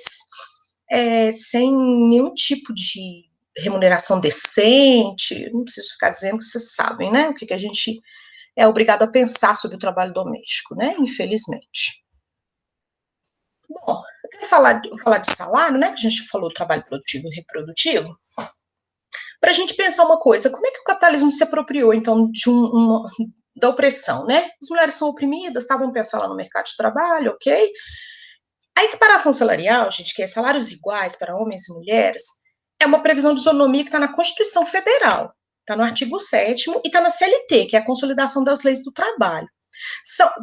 sem nenhum tipo de remuneração decente, não preciso ficar dizendo que vocês sabem, né, o que a gente é obrigado a pensar sobre o trabalho doméstico, né, infelizmente. Bom, eu quero falar de salário, né, que a gente falou do trabalho produtivo e reprodutivo, para a gente pensar uma coisa, como é que o capitalismo se apropriou, então, da opressão, né, as mulheres são oprimidas, estavam pensando lá no mercado de trabalho, ok, a equiparação salarial, gente, que é salários iguais para homens e mulheres, é uma previsão de isonomia que está na Constituição Federal, está no artigo 7º e está na CLT, que é a Consolidação das Leis do Trabalho.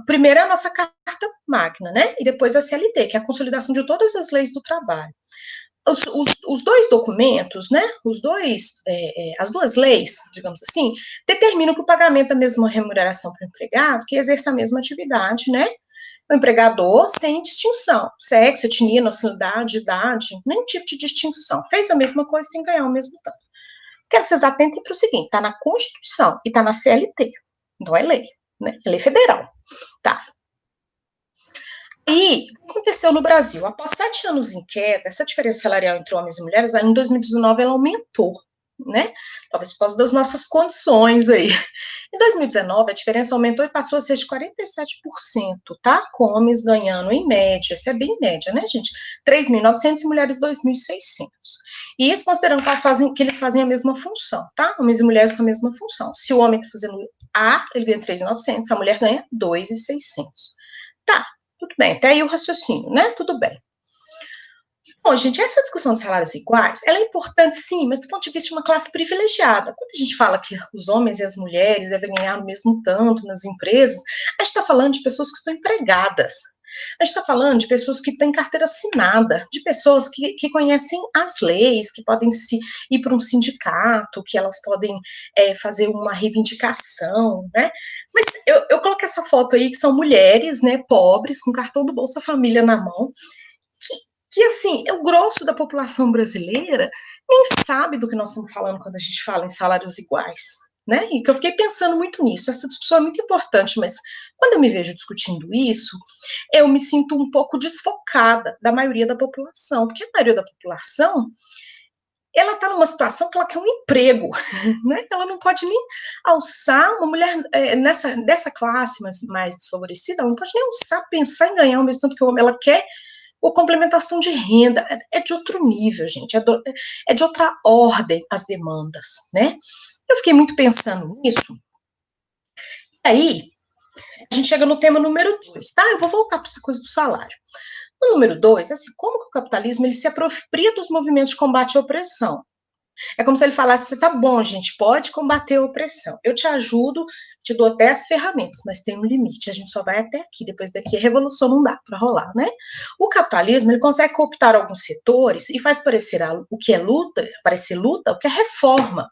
Primeiro é a nossa Carta Magna, né? E depois a CLT, que é a consolidação de todas as leis do trabalho. Os dois documentos, né? As duas leis, digamos assim, determinam que o pagamento da mesma remuneração para o empregado que exerce a mesma atividade, né? O empregador sem distinção, sexo, etnia, nacionalidade, idade, nenhum tipo de distinção. Fez a mesma coisa, tem que ganhar o mesmo tanto. Quero que vocês atentem para o seguinte, está na Constituição e está na CLT, não é lei, né? É lei federal, tá? E o que aconteceu no Brasil? Após 7 anos em queda, essa diferença salarial entre homens e mulheres, em 2019 ela aumentou, né? Talvez por causa das nossas condições aí. Em 2019, a diferença aumentou e passou a ser de 47%, tá? Com homens ganhando, em média, isso é bem média, né, gente? 3.900 e mulheres 2.600. E isso considerando que eles fazem a mesma função, tá? Homens e mulheres com a mesma função. Se o homem está fazendo A, ele ganha 3.900, a mulher ganha 2.600. Tá, tudo bem, até aí o raciocínio, né? Tudo bem. Bom, gente, essa discussão de salários iguais, ela é importante sim, mas do ponto de vista de uma classe privilegiada. Quando a gente fala que os homens e as mulheres devem ganhar o mesmo tanto nas empresas, a gente está falando de pessoas que estão empregadas. A gente está falando de pessoas que têm carteira assinada, de pessoas que conhecem as leis, que podem ir para um sindicato, que elas podem fazer uma reivindicação, né? Mas eu coloquei essa foto aí, que são mulheres, né, pobres, com cartão do Bolsa Família na mão, que assim, o grosso da população brasileira nem sabe do que nós estamos falando quando a gente fala em salários iguais, né? E que eu fiquei pensando muito nisso. Essa discussão é muito importante, mas quando eu me vejo discutindo isso, eu me sinto um pouco desfocada da maioria da população, porque a maioria da população, ela está numa situação que ela quer um emprego, né? Ela não pode nem alçar, uma mulher dessa classe mais desfavorecida, ela não pode nem alçar, pensar em ganhar ao mesmo tempo que o homem, ela quer ou complementação de renda, é de outro nível, gente, é de outra ordem as demandas, né? Eu fiquei muito pensando nisso. Aí, a gente chega no tema número 2, tá? Eu vou voltar para essa coisa do salário. O número 2 é assim, como que o capitalismo ele se apropria dos movimentos de combate à opressão? É como se ele falasse, tá bom, gente, pode combater a opressão. Eu te ajudo, te dou até as ferramentas, mas tem um limite, a gente só vai até aqui, depois daqui a revolução não dá para rolar, né? O capitalismo, ele consegue cooptar alguns setores e faz parecer o que é luta, o que é reforma.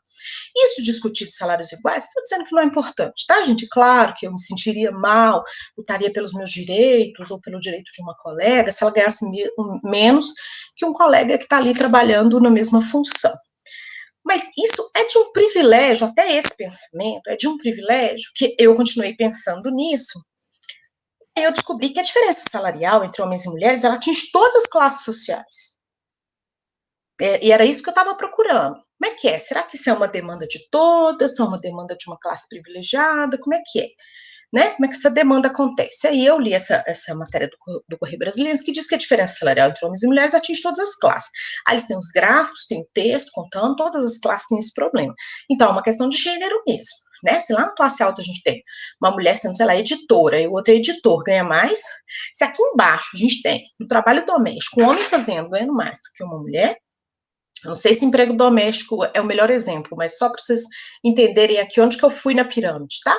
Isso discutir de salários iguais, estou dizendo que não é importante, tá, gente? Claro que eu me sentiria mal, lutaria pelos meus direitos ou pelo direito de uma colega se ela ganhasse menos que um colega que está ali trabalhando na mesma função. Mas isso é de um privilégio, até esse pensamento é de um privilégio, que eu continuei pensando nisso, e eu descobri que a diferença salarial entre homens e mulheres, ela atinge todas as classes sociais. E era isso que eu estava procurando. Como é que é? Será que isso é uma demanda de todas? É uma demanda de uma classe privilegiada? Como é que é? Né? Como é que essa demanda acontece? Aí eu li essa matéria do Correio Brasiliense que diz que a diferença salarial entre homens e mulheres atinge todas as classes. Aí eles têm os gráficos, tem o texto contando, todas as classes têm esse problema. Então, é uma questão de gênero mesmo, né? Se lá na classe alta a gente tem uma mulher sendo, sei lá, editora, e o outro é editor, ganha mais, se aqui embaixo a gente tem no trabalho doméstico, um homem fazendo, ganhando mais do que uma mulher, não sei se emprego doméstico é o melhor exemplo, mas só para vocês entenderem aqui onde que eu fui na pirâmide, tá?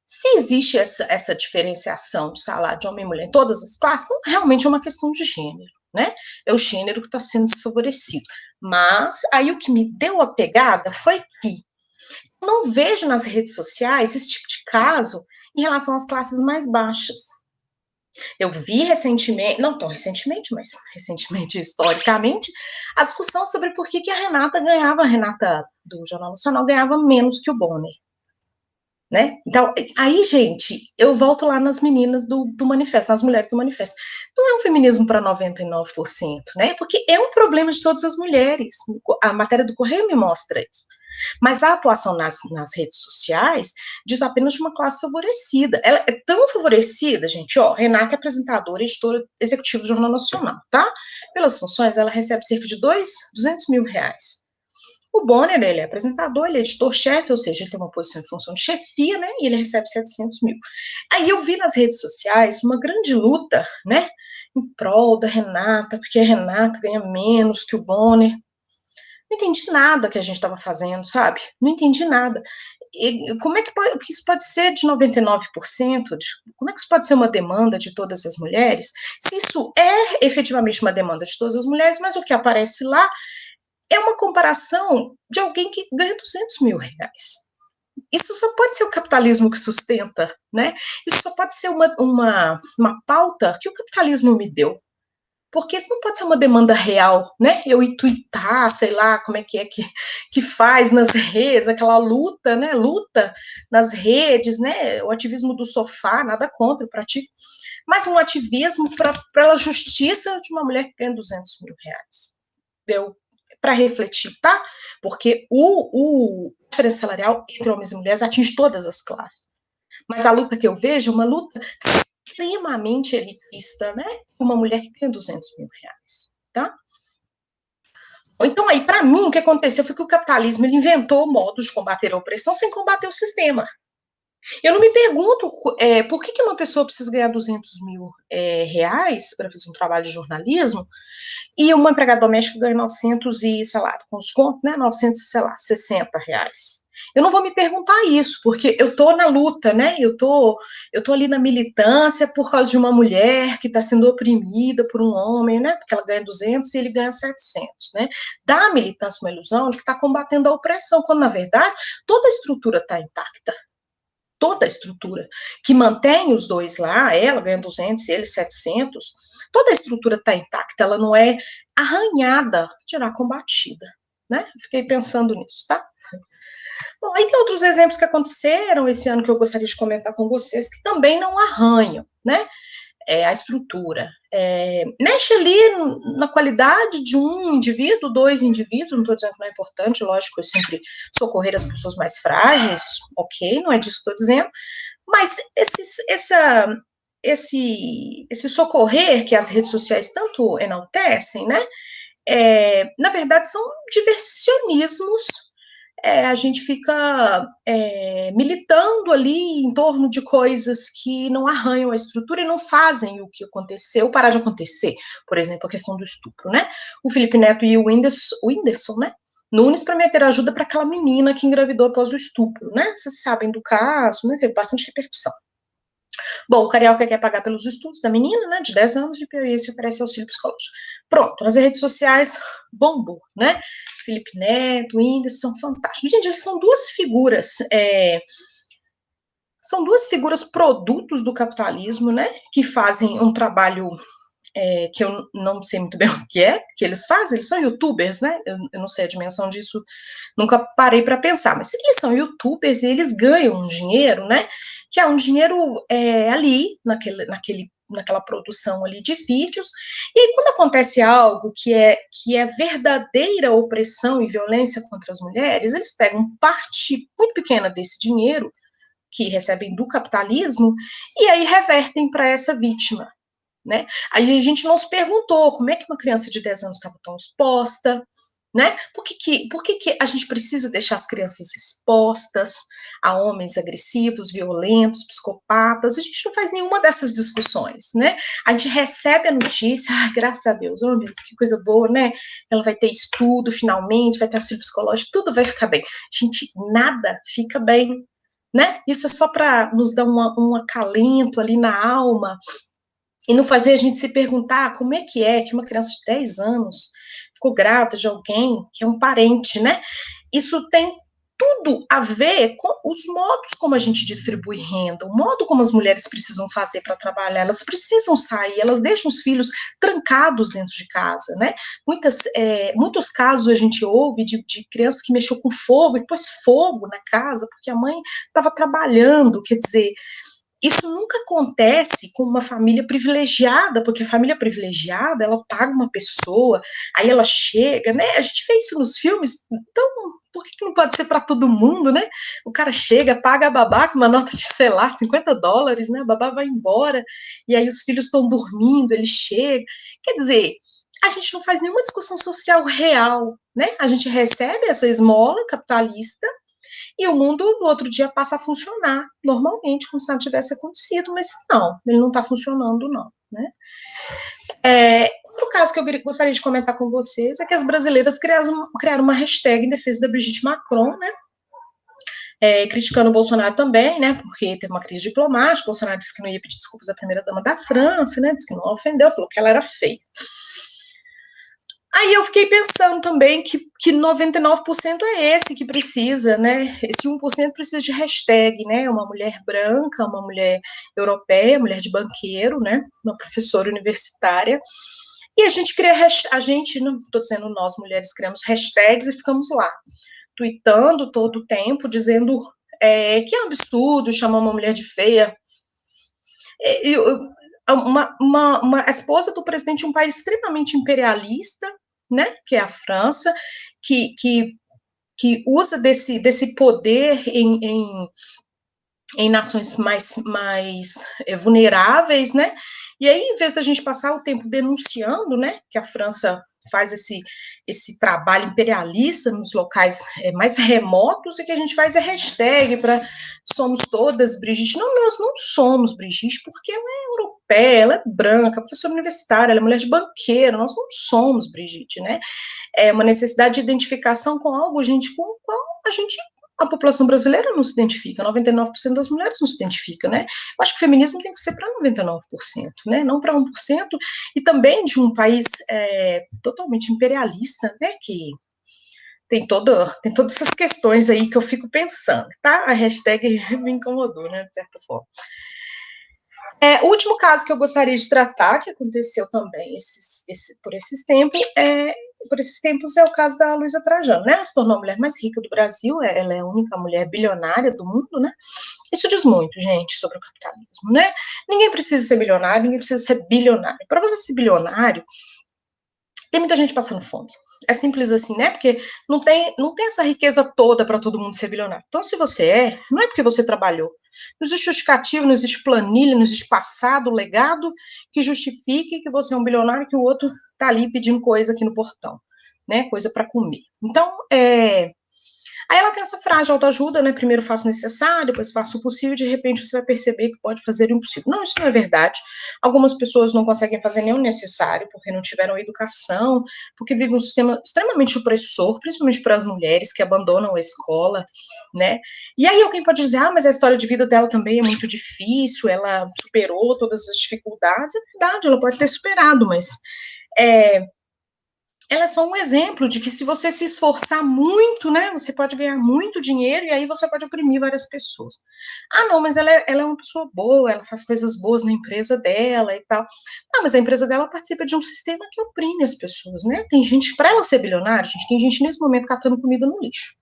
Se existe essa diferenciação de salário de homem e mulher em todas as classes, não, realmente é uma questão de gênero, né? É o gênero que está sendo desfavorecido. Mas aí o que me deu a pegada foi que eu não vejo nas redes sociais esse tipo de caso em relação às classes mais baixas. Eu vi recentemente, não tão recentemente, mas recentemente, historicamente, a discussão sobre por que a Renata do Jornal Nacional ganhava menos que o Bonner. Né? Então, aí, gente, eu volto lá nas meninas do manifesto, nas mulheres do manifesto. Não é um feminismo para 99%, né? Porque é um problema de todas as mulheres. A matéria do Correio me mostra isso. Mas a atuação nas redes sociais diz apenas de uma classe favorecida. Ela é tão favorecida, gente, ó, Renata é apresentadora, editora executiva do Jornal Nacional, tá? Pelas funções, ela recebe cerca de 200 mil reais. O Bonner, ele é apresentador, ele é editor-chefe, ou seja, ele tem uma posição em função de chefia, né, e ele recebe 700 mil. Aí eu vi nas redes sociais uma grande luta, né, em prol da Renata, porque a Renata ganha menos que o Bonner. Não entendi nada que a gente estava fazendo, sabe? Não entendi nada. E como é que isso pode ser de 99%? Como é que isso pode ser uma demanda de todas as mulheres? Se isso é efetivamente uma demanda de todas as mulheres, mas o que aparece lá é uma comparação de alguém que ganha 200 mil reais. Isso só pode ser o capitalismo que sustenta, né? Isso só pode ser uma pauta que o capitalismo me deu. Porque isso não pode ser uma demanda real, né? Eu tweetar, sei lá, como é que faz nas redes, aquela luta, né? Luta nas redes, né? O ativismo do sofá, nada contra, eu pratico. Mas um ativismo para a justiça de uma mulher que ganha 200 mil reais. Deu para refletir, tá? Porque o diferença salarial entre homens e mulheres atinge todas as classes. Mas a luta que eu vejo é uma luta extremamente elitista, né? Uma mulher que ganha 200 mil reais, tá? Então, aí, para mim, o que aconteceu foi que o capitalismo ele inventou modos de combater a opressão sem combater o sistema. Eu não me pergunto por que uma pessoa precisa ganhar 200 mil reais para fazer um trabalho de jornalismo e uma empregada doméstica ganha 900 e, sei lá, com desconto, né, 960 reais. Eu não vou me perguntar isso, porque eu tô na luta, né, eu tô ali na militância por causa de uma mulher que está sendo oprimida por um homem, né, porque ela ganha 200 e ele ganha 700, né. Dá à militância uma ilusão de que está combatendo a opressão, quando, na verdade, toda a estrutura está intacta. Toda a estrutura que mantém os dois lá, ela ganha 200 e ele 700, toda a estrutura está intacta, ela não é arranhada, será combatida, né? Fiquei pensando nisso, tá? Bom, aí tem outros exemplos que aconteceram esse ano que eu gostaria de comentar com vocês, que também não arranham, né? A estrutura. Mexe ali na qualidade de um indivíduo, dois indivíduos, não estou dizendo que não é importante, lógico, eu sempre socorrer as pessoas mais frágeis, ok, não é disso que estou dizendo, mas esse socorrer que as redes sociais tanto enaltecem, né? Na verdade, são diversionismos. A gente fica militando ali em torno de coisas que não arranham a estrutura e não fazem o que aconteceu parar de acontecer. Por exemplo, a questão do estupro, né? O Felipe Neto e o Whindersson, né? Nunes prometeram ajuda para aquela menina que engravidou após o estupro, né? Vocês sabem do caso, né? Teve bastante repercussão. Bom, o Carioca quer pagar pelos estudos da menina, né, de 10 anos, e se oferece auxílio psicológico. Pronto, nas redes sociais, bombou, né? Felipe Neto, Whindersson, são fantásticos. Gente, eles são duas figuras, produtos do capitalismo, né, que fazem um trabalho que eu não sei muito bem o que eles fazem, eles são youtubers, né, eu não sei a dimensão disso, nunca parei para pensar, mas se eles são youtubers e eles ganham um dinheiro, né, que é um dinheiro ali, naquela produção ali de vídeos, e aí quando acontece algo que é verdadeira opressão e violência contra as mulheres, eles pegam parte muito pequena desse dinheiro que recebem do capitalismo, e aí revertem para essa vítima, né? Aí a gente não se perguntou como é que uma criança de 10 anos estava tão exposta, né? Por que a gente precisa deixar as crianças expostas a homens agressivos, violentos, psicopatas? A gente não faz nenhuma dessas discussões, né? A gente recebe a notícia, graças a Deus, oh meu Deus, que coisa boa, né? Ela vai ter estudo finalmente, vai ter auxílio psicológico, tudo vai ficar bem. Gente, nada fica bem, né? Isso é só para nos dar um acalento ali na alma, e não fazer a gente se perguntar como é que uma criança de 10 anos ficou grávida de alguém que é um parente, né? Isso tem tudo a ver com os modos como a gente distribui renda, o modo como as mulheres precisam fazer para trabalhar, elas precisam sair, elas deixam os filhos trancados dentro de casa, né? Muitos casos a gente ouve de criança que mexeu com fogo e pôs fogo na casa porque a mãe estava trabalhando, quer dizer, isso nunca acontece com uma família privilegiada, porque a família privilegiada, ela paga uma pessoa, aí ela chega, né? A gente vê isso nos filmes, então por que não pode ser para todo mundo, né? O cara chega, paga a babá com uma nota de, sei lá, $50, né? A babá vai embora, e aí os filhos estão dormindo, ele chega. Quer dizer, a gente não faz nenhuma discussão social real, né? A gente recebe essa esmola capitalista, e o mundo, no outro dia, passa a funcionar normalmente, como se nada tivesse acontecido, mas não, ele não está funcionando, não, né? Outro caso que eu gostaria de comentar com vocês é que as brasileiras criaram uma hashtag em defesa da Brigitte Macron, né? Criticando o Bolsonaro também, né? Porque teve uma crise diplomática, o Bolsonaro disse que não ia pedir desculpas à primeira-dama da França, né? Disse que não a ofendeu, falou que ela era feia. Aí eu fiquei pensando também que 99% é esse que precisa, né? Esse 1% precisa de hashtag, né? Uma mulher branca, uma mulher europeia, mulher de banqueiro, né? Uma professora universitária. E a gente não estou dizendo nós mulheres, criamos hashtags e ficamos lá, tweetando todo o tempo, dizendo que é um absurdo chamar uma mulher de feia. Uma esposa do presidente de um país extremamente imperialista, né, que é a França, que usa desse poder em nações mais vulneráveis, né, e aí, em vez da gente passar o tempo denunciando, né, que a França faz esse trabalho imperialista nos locais mais remotos, e que a gente faz hashtag para somos todas Brigitte. Não, nós não somos Brigitte, porque ela é europeia, ela é branca, professora universitária, ela é mulher de banqueiro, nós não somos Brigitte, né? É uma necessidade de identificação com algo, gente, com o qual a população brasileira não se identifica, 99% das mulheres não se identifica, né? Eu acho que o feminismo tem que ser para 99%, né? Não para 1%, e também de um país totalmente imperialista, né? Que tem todas essas questões aí que eu fico pensando, tá? A hashtag me incomodou, né? De certa forma. O último caso que eu gostaria de tratar, que aconteceu também por esses tempos, é o caso da Luísa Trajano, né? Ela se tornou a mulher mais rica do Brasil, ela é a única mulher bilionária do mundo, né? Isso diz muito, gente, sobre o capitalismo, né? Ninguém precisa ser milionário, ninguém precisa ser bilionário. Para você ser bilionário, tem muita gente passando fome, É simples assim, né? Porque não tem essa riqueza toda para todo mundo ser bilionário. Então, se você não é porque você trabalhou. Não existe justificativo, não existe planilha, não existe passado, legado que justifique que você é um bilionário e que o outro tá ali pedindo coisa aqui no portão, né? Coisa para comer. Então, aí ela tem essa frase de autoajuda, né? Primeiro faça o necessário, depois faça o possível, e de repente você vai perceber que pode fazer o impossível. Não, isso não é verdade. Algumas pessoas não conseguem fazer nem o necessário, porque não tiveram educação, porque vivem um sistema extremamente opressor, principalmente para as mulheres que abandonam a escola, né? E aí alguém pode dizer, mas a história de vida dela também é muito difícil, ela superou todas as dificuldades. É verdade, ela pode ter superado, mas ela é só um exemplo de que se você se esforçar muito, né, você pode ganhar muito dinheiro e aí você pode oprimir várias pessoas. Não, mas ela é uma pessoa boa, ela faz coisas boas na empresa dela e tal. Não, mas a empresa dela participa de um sistema que oprime as pessoas, né? Tem gente, para ela ser bilionária, gente, tem gente nesse momento catando comida no lixo.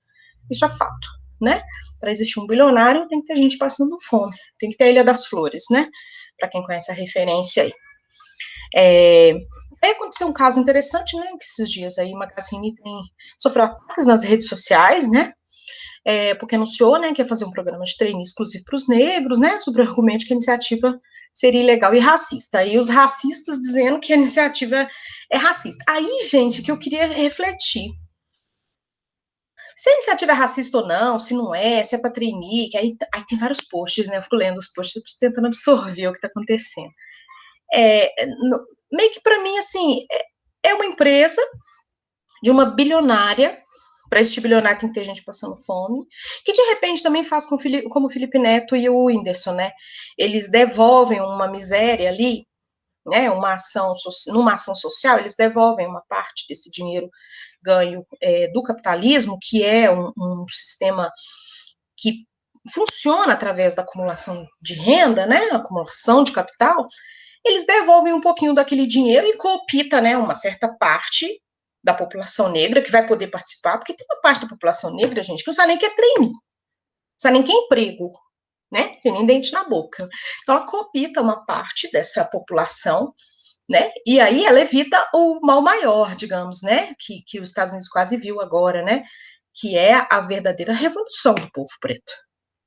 Isso é fato, né? Para existir um bilionário, tem que ter gente passando fome, tem que ter a Ilha das Flores, né? Para quem conhece a referência aí. Aí aconteceu um caso interessante, né, que esses dias aí Magazine sofreu ataques nas redes sociais, né, porque anunciou, né, que ia fazer um programa de treino exclusivo para os negros, né, sobre o argumento de que a iniciativa seria ilegal e racista. Aí os racistas dizendo que a iniciativa é racista. Aí, gente, que eu queria refletir. Se a iniciativa é racista ou não, se não é, se é para trainee, que aí tem vários posts, né, eu fico lendo os posts, tentando absorver o que está acontecendo. Meio que para mim, assim, é uma empresa de uma bilionária, para este bilionário tem que ter gente passando fome, que de repente também faz como o Felipe Neto e o Whindersson, né? Eles devolvem uma miséria ali, né? Numa ação social, eles devolvem uma parte desse dinheiro ganho do capitalismo, que é um sistema que funciona através da acumulação de renda, né? Acumulação de capital. Eles devolvem um pouquinho daquele dinheiro e coopta, né, uma certa parte da população negra que vai poder participar, porque tem uma parte da população negra, gente, que não sabe nem que é trainee, não sabe nem que é emprego, né, tem nem dente na boca. Então, ela coopta uma parte dessa população, né, e aí ela evita o mal maior, digamos, né, que os Estados Unidos quase viu agora, né, que é a verdadeira revolução do povo preto,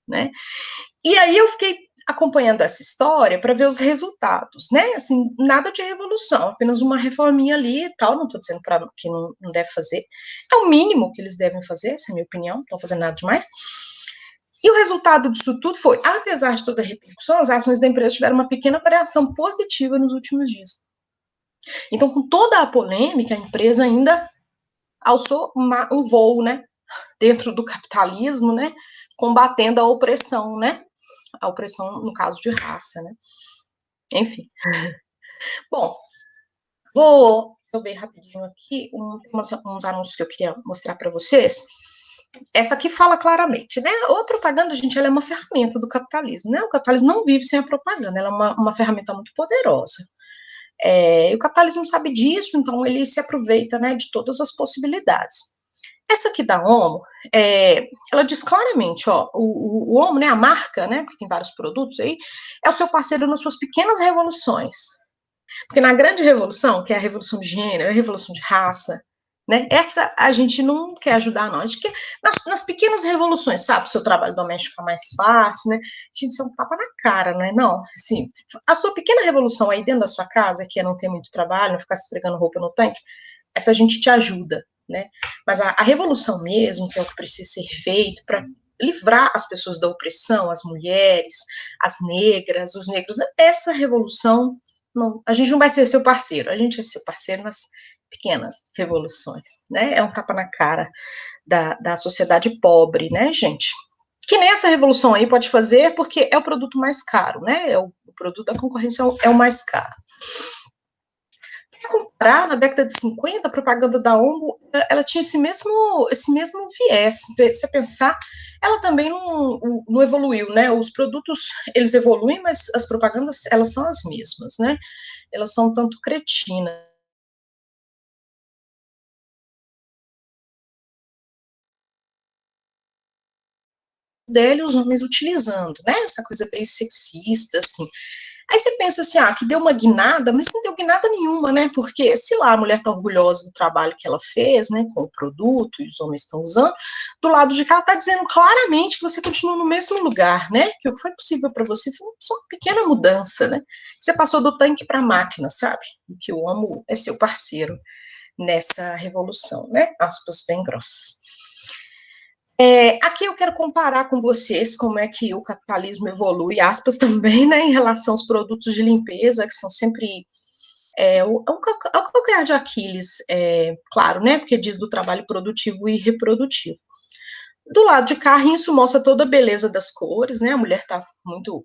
né. E aí eu fiquei acompanhando essa história para ver os resultados, né? Assim, nada de revolução, apenas uma reforminha ali e tal. Não estou dizendo que não deve fazer. É o mínimo que eles devem fazer, essa é a minha opinião, não estão fazendo nada demais. E o resultado disso tudo foi, apesar de toda a repercussão, as ações da empresa tiveram uma pequena variação positiva nos últimos dias. Então, com toda a polêmica, a empresa ainda alçou um voo, né? Dentro do capitalismo, né? Combatendo a opressão, né? A opressão no caso de raça, né? Enfim. Bom, vou ver rapidinho aqui uns anúncios que eu queria mostrar para vocês. Essa aqui fala claramente, né? A propaganda, gente, ela é uma ferramenta do capitalismo, né? O capitalismo não vive sem a propaganda, ela é uma ferramenta muito poderosa. E o capitalismo sabe disso, então ele se aproveita, né, de todas as possibilidades. Essa aqui da Omo, ela diz claramente, ó, o Omo, né, a marca, né, porque tem vários produtos aí, é o seu parceiro nas suas pequenas revoluções. Porque na grande revolução, que é a revolução de gênero, a revolução de raça, né, essa a gente não quer ajudar, não. A gente quer, nas pequenas revoluções, sabe, o seu trabalho doméstico ficar mais fácil, né, gente, isso é um tapa na cara, não é não? Assim, a sua pequena revolução aí dentro da sua casa, que é não ter muito trabalho, não ficar se pregando roupa no tanque, essa a gente te ajuda, né? Mas a revolução mesmo, que é o que precisa ser feito para livrar as pessoas da opressão, as mulheres, as negras, os negros, essa revolução, não, a gente não vai ser seu parceiro, a gente vai ser parceiro nas pequenas revoluções, né? É um tapa na cara da sociedade pobre, né, gente? Que nem essa revolução aí pode fazer, porque é o produto mais caro, né? É o produto da concorrência é o mais caro. Comparar, na década de 50, a propaganda da Omo, ela tinha esse mesmo viés. Se você pensar, ela também não evoluiu, né? Os produtos, eles evoluem, mas as propagandas, elas são as mesmas, né? Elas são um tanto cretinas. Dele, os homens utilizando, né? Essa coisa bem sexista, assim. Aí você pensa assim, que deu uma guinada, mas não deu guinada nenhuma, né? Porque se lá a mulher tá orgulhosa do trabalho que ela fez, né, com o produto, e os homens estão usando, do lado de cá tá dizendo claramente que você continua no mesmo lugar, né? Que o que foi possível para você foi só uma pequena mudança, né? Você passou do tanque para a máquina, sabe? E que o homem é seu parceiro nessa revolução, né? Aspas bem grossas. Aqui eu quero comparar com vocês como é que o capitalismo evolui, aspas também, né, em relação aos produtos de limpeza, que são sempre o calcanhar de Aquiles, claro, né, porque diz do trabalho produtivo e reprodutivo. Do lado de cá, isso mostra toda a beleza das cores, né, a mulher está muito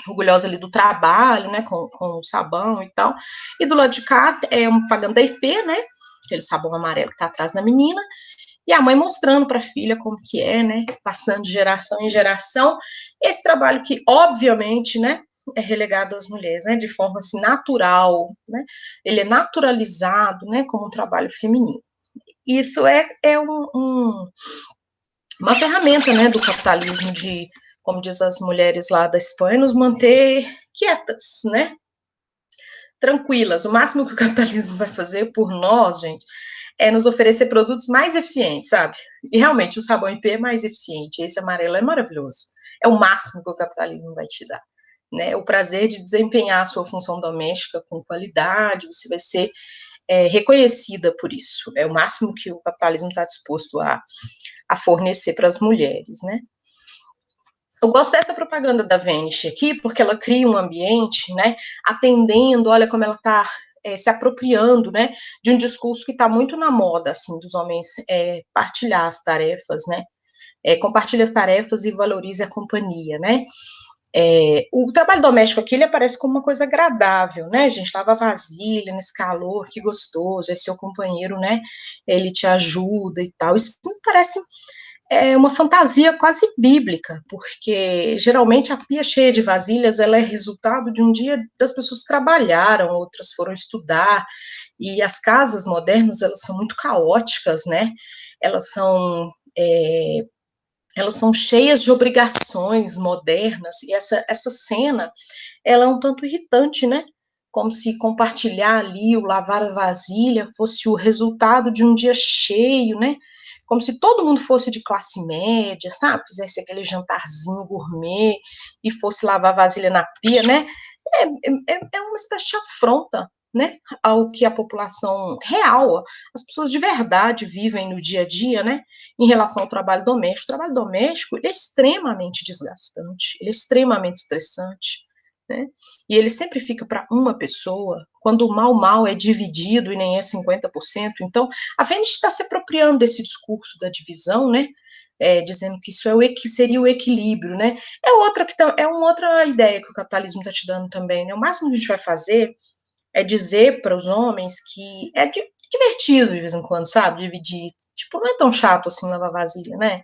orgulhosa ali do trabalho, né, com o sabão e tal, e do lado de cá é uma propaganda da IP, né, aquele sabão amarelo que está atrás da menina, e a mãe mostrando para a filha como que é, né, passando de geração em geração, esse trabalho que, obviamente, né, é relegado às mulheres, né, de forma, assim, natural, né, ele é naturalizado, né, como um trabalho feminino. Isso é uma ferramenta, né, do capitalismo de, como diz as mulheres lá da Espanha, nos manter quietas, né, tranquilas. O máximo que o capitalismo vai fazer por nós, gente, é nos oferecer produtos mais eficientes, sabe? E realmente o sabão IP é mais eficiente, esse amarelo é maravilhoso. É o máximo que o capitalismo vai te dar, né? O prazer de desempenhar a sua função doméstica com qualidade, você vai ser reconhecida por isso. É o máximo que o capitalismo está disposto a fornecer para as mulheres, né? Eu gosto dessa propaganda da Vanish aqui, porque ela cria um ambiente, né, atendendo, olha como ela está se apropriando, né, de um discurso que está muito na moda, assim, dos homens partilhar as tarefas, né, compartilha as tarefas e valorize a companhia, né. O trabalho doméstico aqui, ele aparece como uma coisa agradável, né, gente, lava vasilha nesse calor, que gostoso, aí seu companheiro, né, ele te ajuda e tal, isso me parece uma fantasia quase bíblica, porque geralmente a pia cheia de vasilhas, ela é resultado de um dia das pessoas que trabalharam, outras foram estudar, e as casas modernas, elas são muito caóticas, né, elas são cheias de obrigações modernas, e essa cena, ela é um tanto irritante, né, como se compartilhar ali o lavar a vasilha fosse o resultado de um dia cheio, né, como se todo mundo fosse de classe média, sabe, fizesse aquele jantarzinho gourmet e fosse lavar vasilha na pia, né, é uma espécie de afronta, né, ao que a população real, as pessoas de verdade vivem no dia a dia, né, em relação ao trabalho doméstico. O trabalho doméstico, ele é extremamente desgastante, ele é extremamente estressante, né, e ele sempre fica para uma pessoa, quando o mal é dividido e nem é 50%, então a Vênus está se apropriando desse discurso da divisão, né, dizendo que isso que seria o equilíbrio, né, é uma outra ideia que o capitalismo está te dando também, né, o máximo que a gente vai fazer é dizer para os homens que é divertido de vez em quando, sabe, dividir, tipo, não é tão chato assim lavar vasilha, né,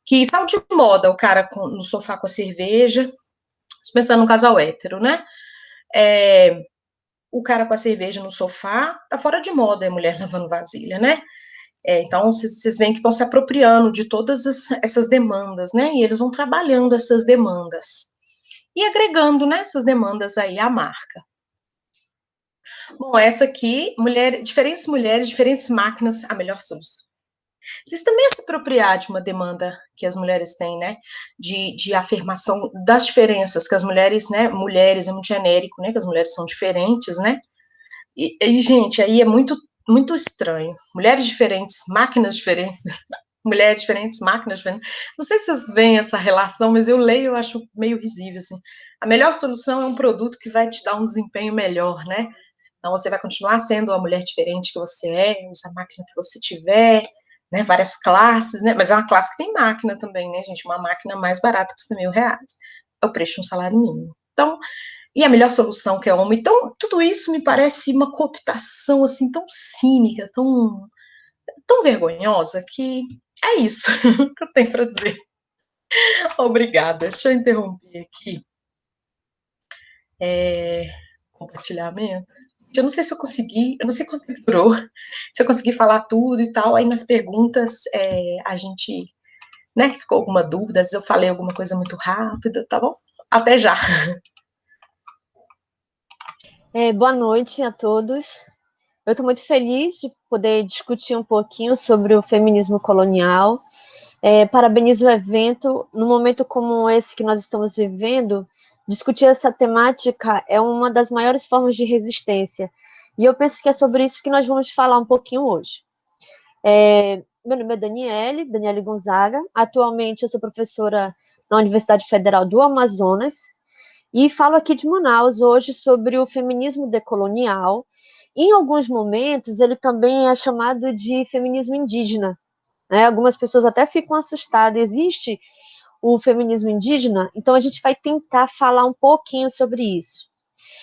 que saiu de moda o cara no sofá com a cerveja, pensando num casal hétero, né, o cara com a cerveja no sofá, tá fora de moda a mulher lavando vasilha, né, então vocês veem que estão se apropriando de todas essas demandas, né, e eles vão trabalhando essas demandas, e agregando, né, essas demandas aí à marca. Bom, essa aqui, diferentes mulheres, diferentes máquinas, a melhor solução. Isso também é se apropriar de uma demanda que as mulheres têm, né, de afirmação das diferenças, que as mulheres, né, mulheres é muito genérico, né, que as mulheres são diferentes, né, e gente, aí é muito, muito estranho, mulheres diferentes, máquinas diferentes, mulheres diferentes, máquinas diferentes, não sei se vocês veem essa relação, mas eu leio, eu acho meio risível, assim, a melhor solução é um produto que vai te dar um desempenho melhor, né, então você vai continuar sendo a mulher diferente que você usa a máquina que você tiver, né, várias classes, né, mas é uma classe que tem máquina também, né, gente, uma máquina mais barata custa R$1.000, é o preço de um salário mínimo. Então, e a melhor solução que é homem, então, tudo isso me parece uma cooptação, assim, tão cínica, tão vergonhosa, que é isso que eu tenho para dizer. Obrigada, deixa eu interromper aqui. Compartilhamento. Eu não sei se eu consegui, eu não sei quanto tempo durou, se eu consegui falar tudo e tal, aí nas perguntas a gente, né, se ficou alguma dúvida, se eu falei alguma coisa muito rápida, tá bom? Até já! Boa noite a todos. Eu estou muito feliz de poder discutir um pouquinho sobre o feminismo colonial. Parabenizo o evento. Num momento como esse que nós estamos vivendo, discutir essa temática é uma das maiores formas de resistência. E eu penso que é sobre isso que nós vamos falar um pouquinho hoje. Meu nome é Daniele Gonzaga. Atualmente eu sou professora na Universidade Federal do Amazonas e falo aqui de Manaus hoje sobre o feminismo decolonial. Em alguns momentos ele também é chamado de feminismo indígena. Algumas pessoas até ficam assustadas. Existe o feminismo indígena? Então a gente vai tentar falar um pouquinho sobre isso.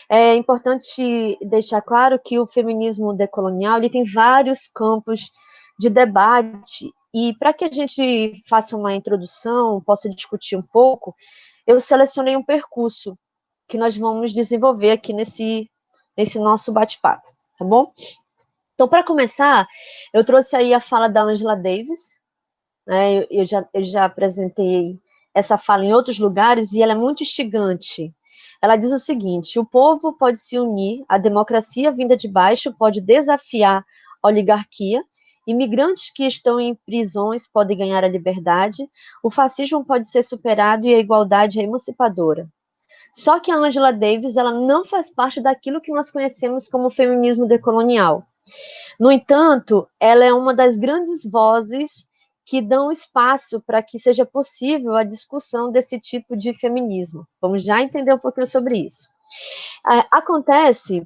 É importante deixar claro que o feminismo decolonial ele tem vários campos de debate, e para que a gente faça uma introdução, possa discutir um pouco, eu selecionei um percurso que nós vamos desenvolver aqui nesse nosso bate-papo, tá bom? Então, para começar, eu trouxe aí a fala da Angela Davis, né? Eu já apresentei essa fala em outros lugares, e ela é muito instigante. Ela diz o seguinte: o povo pode se unir, a democracia vinda de baixo pode desafiar a oligarquia, imigrantes que estão em prisões podem ganhar a liberdade, o fascismo pode ser superado e a igualdade é emancipadora. Só que a Angela Davis ela não faz parte daquilo que nós conhecemos como feminismo decolonial. No entanto, ela é uma das grandes vozes que dão espaço para que seja possível a discussão desse tipo de feminismo. Vamos já entender um pouquinho sobre isso. Acontece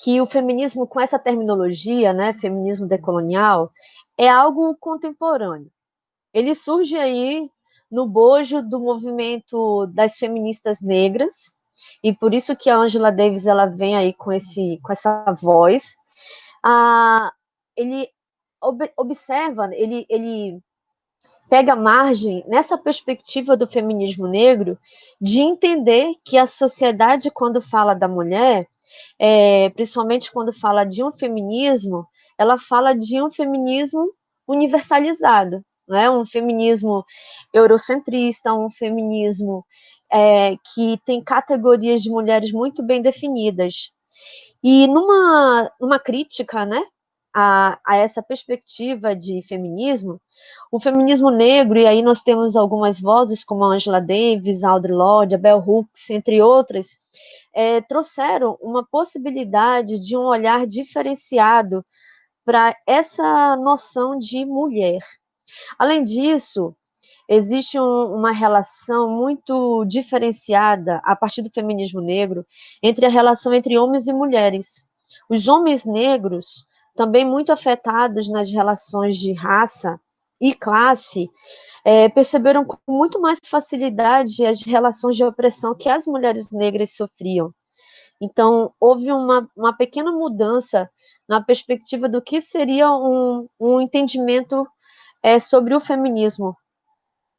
que o feminismo, com essa terminologia, né, feminismo decolonial, é algo contemporâneo. Ele surge aí no bojo do movimento das feministas negras, e por isso que a Angela Davis ela vem aí com essa voz. Ele observa, ele pega margem nessa perspectiva do feminismo negro de entender que a sociedade, quando fala da mulher, principalmente quando fala de um feminismo, ela fala de um feminismo universalizado, né? Um feminismo eurocentrista, um feminismo que tem categorias de mulheres muito bem definidas. E numa crítica, né, a essa perspectiva de feminismo, o feminismo negro, e aí nós temos algumas vozes como a Angela Davis, a Audre Lorde, a Bell Hooks, entre outras, trouxeram uma possibilidade de um olhar diferenciado para essa noção de mulher. Além disso, existe uma relação muito diferenciada, a partir do feminismo negro, entre a relação entre homens e mulheres. Os homens negros, também muito afetados nas relações de raça e classe, perceberam com muito mais facilidade as relações de opressão que as mulheres negras sofriam. Então, houve uma pequena mudança na perspectiva do que seria um entendimento sobre o feminismo,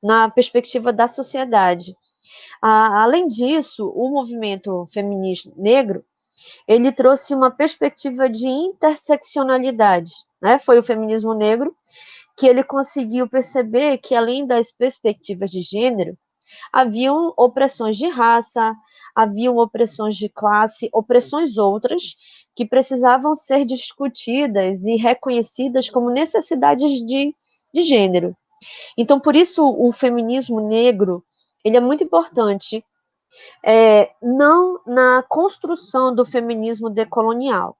na perspectiva da sociedade. Além disso, o movimento feminista negro, ele trouxe uma perspectiva de interseccionalidade, né? Foi o feminismo negro que ele conseguiu perceber que, além das perspectivas de gênero, haviam opressões de raça, haviam opressões de classe, opressões outras, que precisavam ser discutidas e reconhecidas como necessidades de gênero. Então, por isso, o feminismo negro ele é muito importante, não na construção do feminismo decolonial,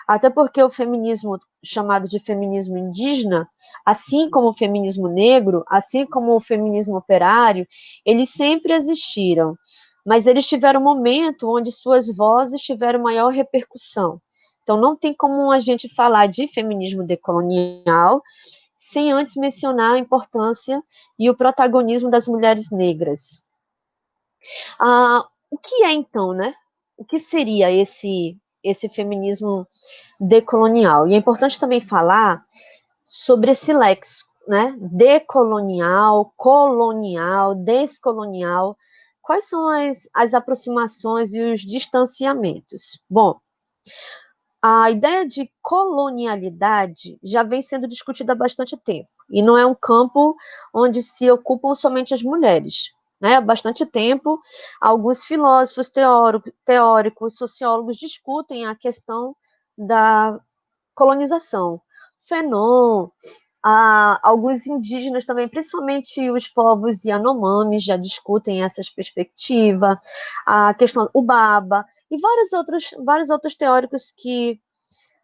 até porque o feminismo chamado de feminismo indígena, assim como o feminismo negro, assim como o feminismo operário, eles sempre existiram, mas eles tiveram um momento onde suas vozes tiveram maior repercussão. Então, não tem como a gente falar de feminismo decolonial sem antes mencionar a importância e o protagonismo das mulheres negras. O que é, então, né? O que seria esse feminismo decolonial? E é importante também falar sobre esse léxico, né? Decolonial, colonial, descolonial. Quais são as aproximações e os distanciamentos? Bom, a ideia de colonialidade já vem sendo discutida há bastante tempo, e não é um campo onde se ocupam somente as mulheres. né, há bastante tempo, alguns filósofos, teóricos, sociólogos discutem a questão da colonização. Fanon, alguns indígenas também, principalmente os povos Yanomami, já discutem essas perspectivas, a questão Ubaba, e vários outros teóricos que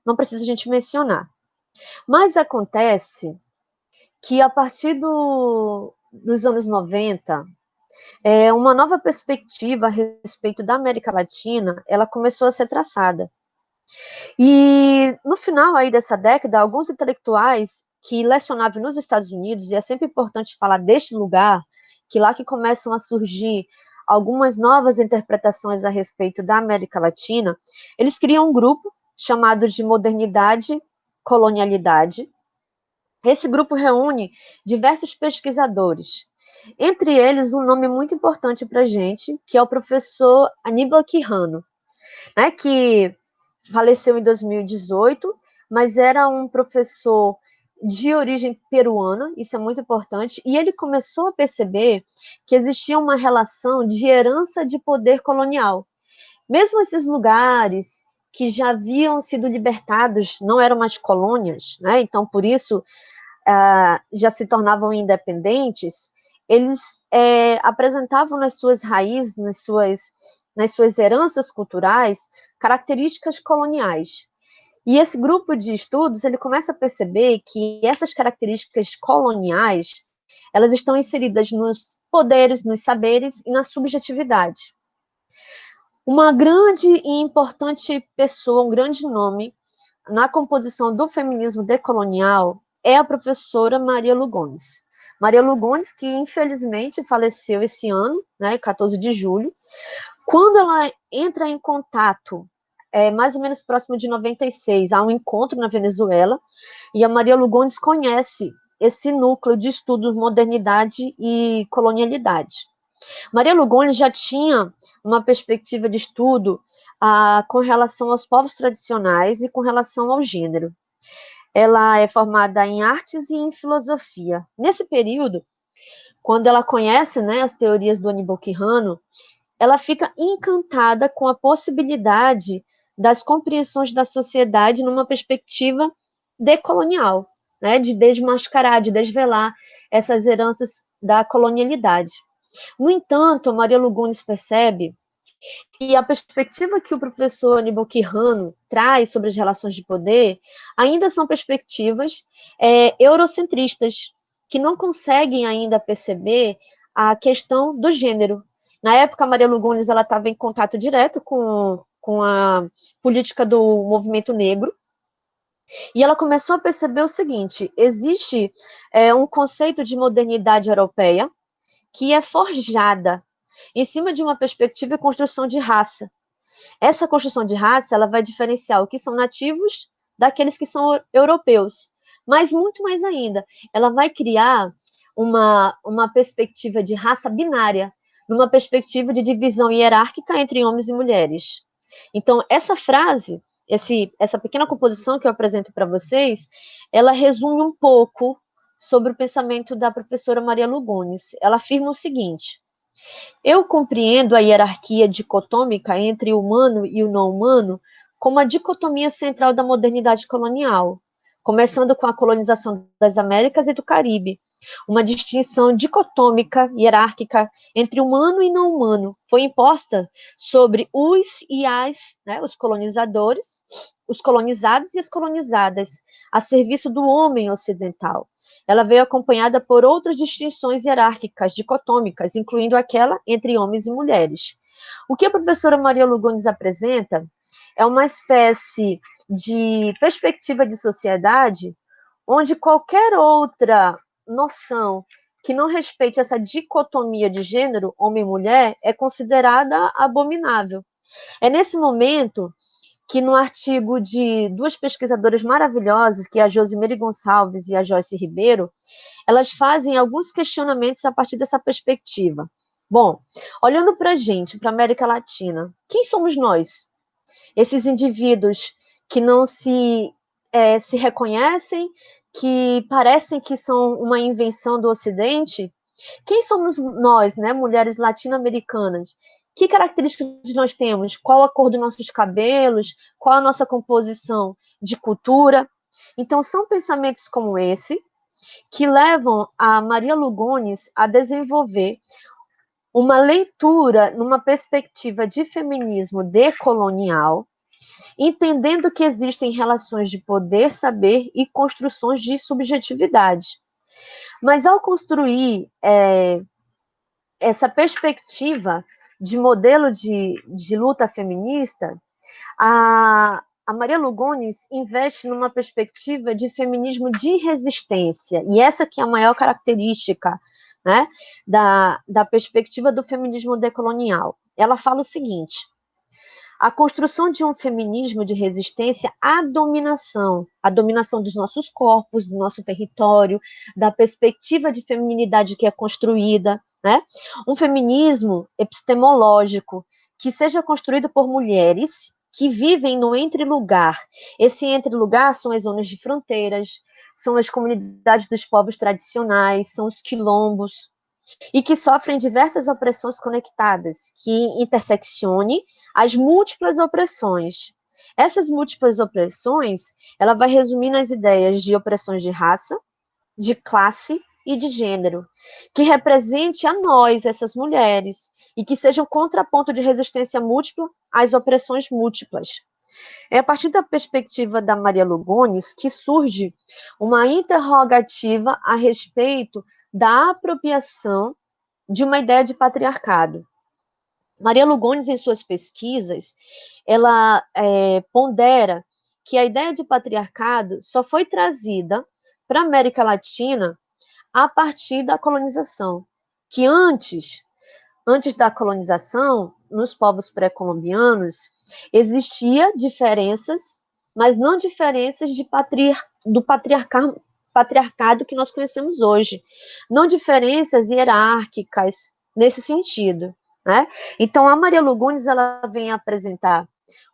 não precisa a gente mencionar. Mas acontece que a partir dos anos 90, uma nova perspectiva a respeito da América Latina, ela começou a ser traçada. E no final aí dessa década, alguns intelectuais que lecionavam nos Estados Unidos, e é sempre importante falar deste lugar, que lá que começam a surgir algumas novas interpretações a respeito da América Latina, eles criam um grupo chamado de Modernidade, Colonialidade. Esse grupo reúne diversos pesquisadores, entre eles um nome muito importante para a gente, que é o professor Aníbal Quijano, né, que faleceu em 2018, mas era um professor de origem peruana, isso é muito importante, e ele começou a perceber que existia uma relação de herança de poder colonial. Mesmo esses lugares que já haviam sido libertados, não eram mais colônias, né? Então, por isso, já se tornavam independentes, eles apresentavam nas suas raízes, nas suas heranças culturais, características coloniais. E esse grupo de estudos, ele começa a perceber que essas características coloniais, elas estão inseridas nos poderes, nos saberes e na subjetividade. Uma grande e importante pessoa, um grande nome, na composição do feminismo decolonial é a professora Maria Lugones. Maria Lugones, que infelizmente faleceu esse ano, né, 14 de julho, quando ela entra em contato, mais ou menos próximo de 96, há um encontro na Venezuela, e a Maria Lugones conhece esse núcleo de estudos modernidade e colonialidade. Maria Lugones já tinha uma perspectiva de estudo com relação aos povos tradicionais e com relação ao gênero. Ela é formada em artes e em filosofia. Nesse período, quando ela conhece, né, as teorias do Aníbal Quijano, ela fica encantada com a possibilidade das compreensões da sociedade numa perspectiva decolonial, né, de desmascarar, de desvelar essas heranças da colonialidade. No entanto, a Maria Lugones percebe que a perspectiva que o professor Aníbal Quijano traz sobre as relações de poder ainda são perspectivas eurocentristas, que não conseguem ainda perceber a questão do gênero. Na época, a Maria Lugones estava em contato direto com a política do movimento negro, e ela começou a perceber o seguinte: existe um conceito de modernidade europeia que é forjada em cima de uma perspectiva e construção de raça. Essa construção de raça, ela vai diferenciar o que são nativos daqueles que são europeus. Mas, muito mais ainda, ela vai criar uma perspectiva de raça binária, numa perspectiva de divisão hierárquica entre homens e mulheres. Então, essa frase, essa pequena composição que eu apresento para vocês, ela resume um pouco sobre o pensamento da professora Maria Lugones. Ela afirma o seguinte: eu compreendo a hierarquia dicotômica entre o humano e o não humano como a dicotomia central da modernidade colonial, começando com a colonização das Américas e do Caribe. Uma distinção dicotômica, hierárquica, entre humano e não humano foi imposta sobre os e as, né, os colonizadores, os colonizados e as colonizadas, a serviço do homem ocidental. Ela veio acompanhada por outras distinções hierárquicas, dicotômicas, incluindo aquela entre homens e mulheres. O que a professora Maria Lugones apresenta é uma espécie de perspectiva de sociedade onde qualquer outra noção que não respeite essa dicotomia de gênero, homem e mulher, é considerada abominável. É nesse momento que no artigo de duas pesquisadoras maravilhosas, que é a Josimere Gonçalves e a Joyce Ribeiro, elas fazem alguns questionamentos a partir dessa perspectiva. Bom, olhando para a gente, para a América Latina, quem somos nós? Esses indivíduos que não se reconhecem, que parecem que são uma invenção do Ocidente, Quem somos nós, né, mulheres latino-americanas? Que características nós temos? Qual a cor dos nossos cabelos? Qual a nossa composição de cultura? Então, são pensamentos como esse que levam a Maria Lugones a desenvolver uma leitura numa perspectiva de feminismo decolonial, entendendo que existem relações de poder, saber e construções de subjetividade. Mas ao construir essa perspectiva de modelo de luta feminista, a Maria Lugones investe numa perspectiva de feminismo de resistência, e essa que é a maior característica, né, da perspectiva do feminismo decolonial. Ela fala o seguinte: a construção de um feminismo de resistência à dominação dos nossos corpos, do nosso território, da perspectiva de feminilidade que é construída, né? Um feminismo epistemológico que seja construído por mulheres que vivem no entrelugar. Esse entrelugar são as zonas de fronteiras, são as comunidades dos povos tradicionais, são os quilombos, e que sofrem diversas opressões conectadas, que interseccione as múltiplas opressões. Essas múltiplas opressões, ela vai resumir nas ideias de opressões de raça, de classe e de gênero, que represente a nós, essas mulheres, e que seja um contraponto de resistência múltipla às opressões múltiplas. É a partir da perspectiva da Maria Lugones que surge uma interrogativa a respeito da apropriação de uma ideia de patriarcado. Maria Lugones, em suas pesquisas, ela pondera que a ideia de patriarcado só foi trazida para a América Latina a partir da colonização, que antes da colonização, nos povos pré-colombianos, existia diferenças, mas não diferenças do patriarcado que nós conhecemos hoje, não diferenças hierárquicas nesse sentido, né? Então, a Maria Lugones, ela vem apresentar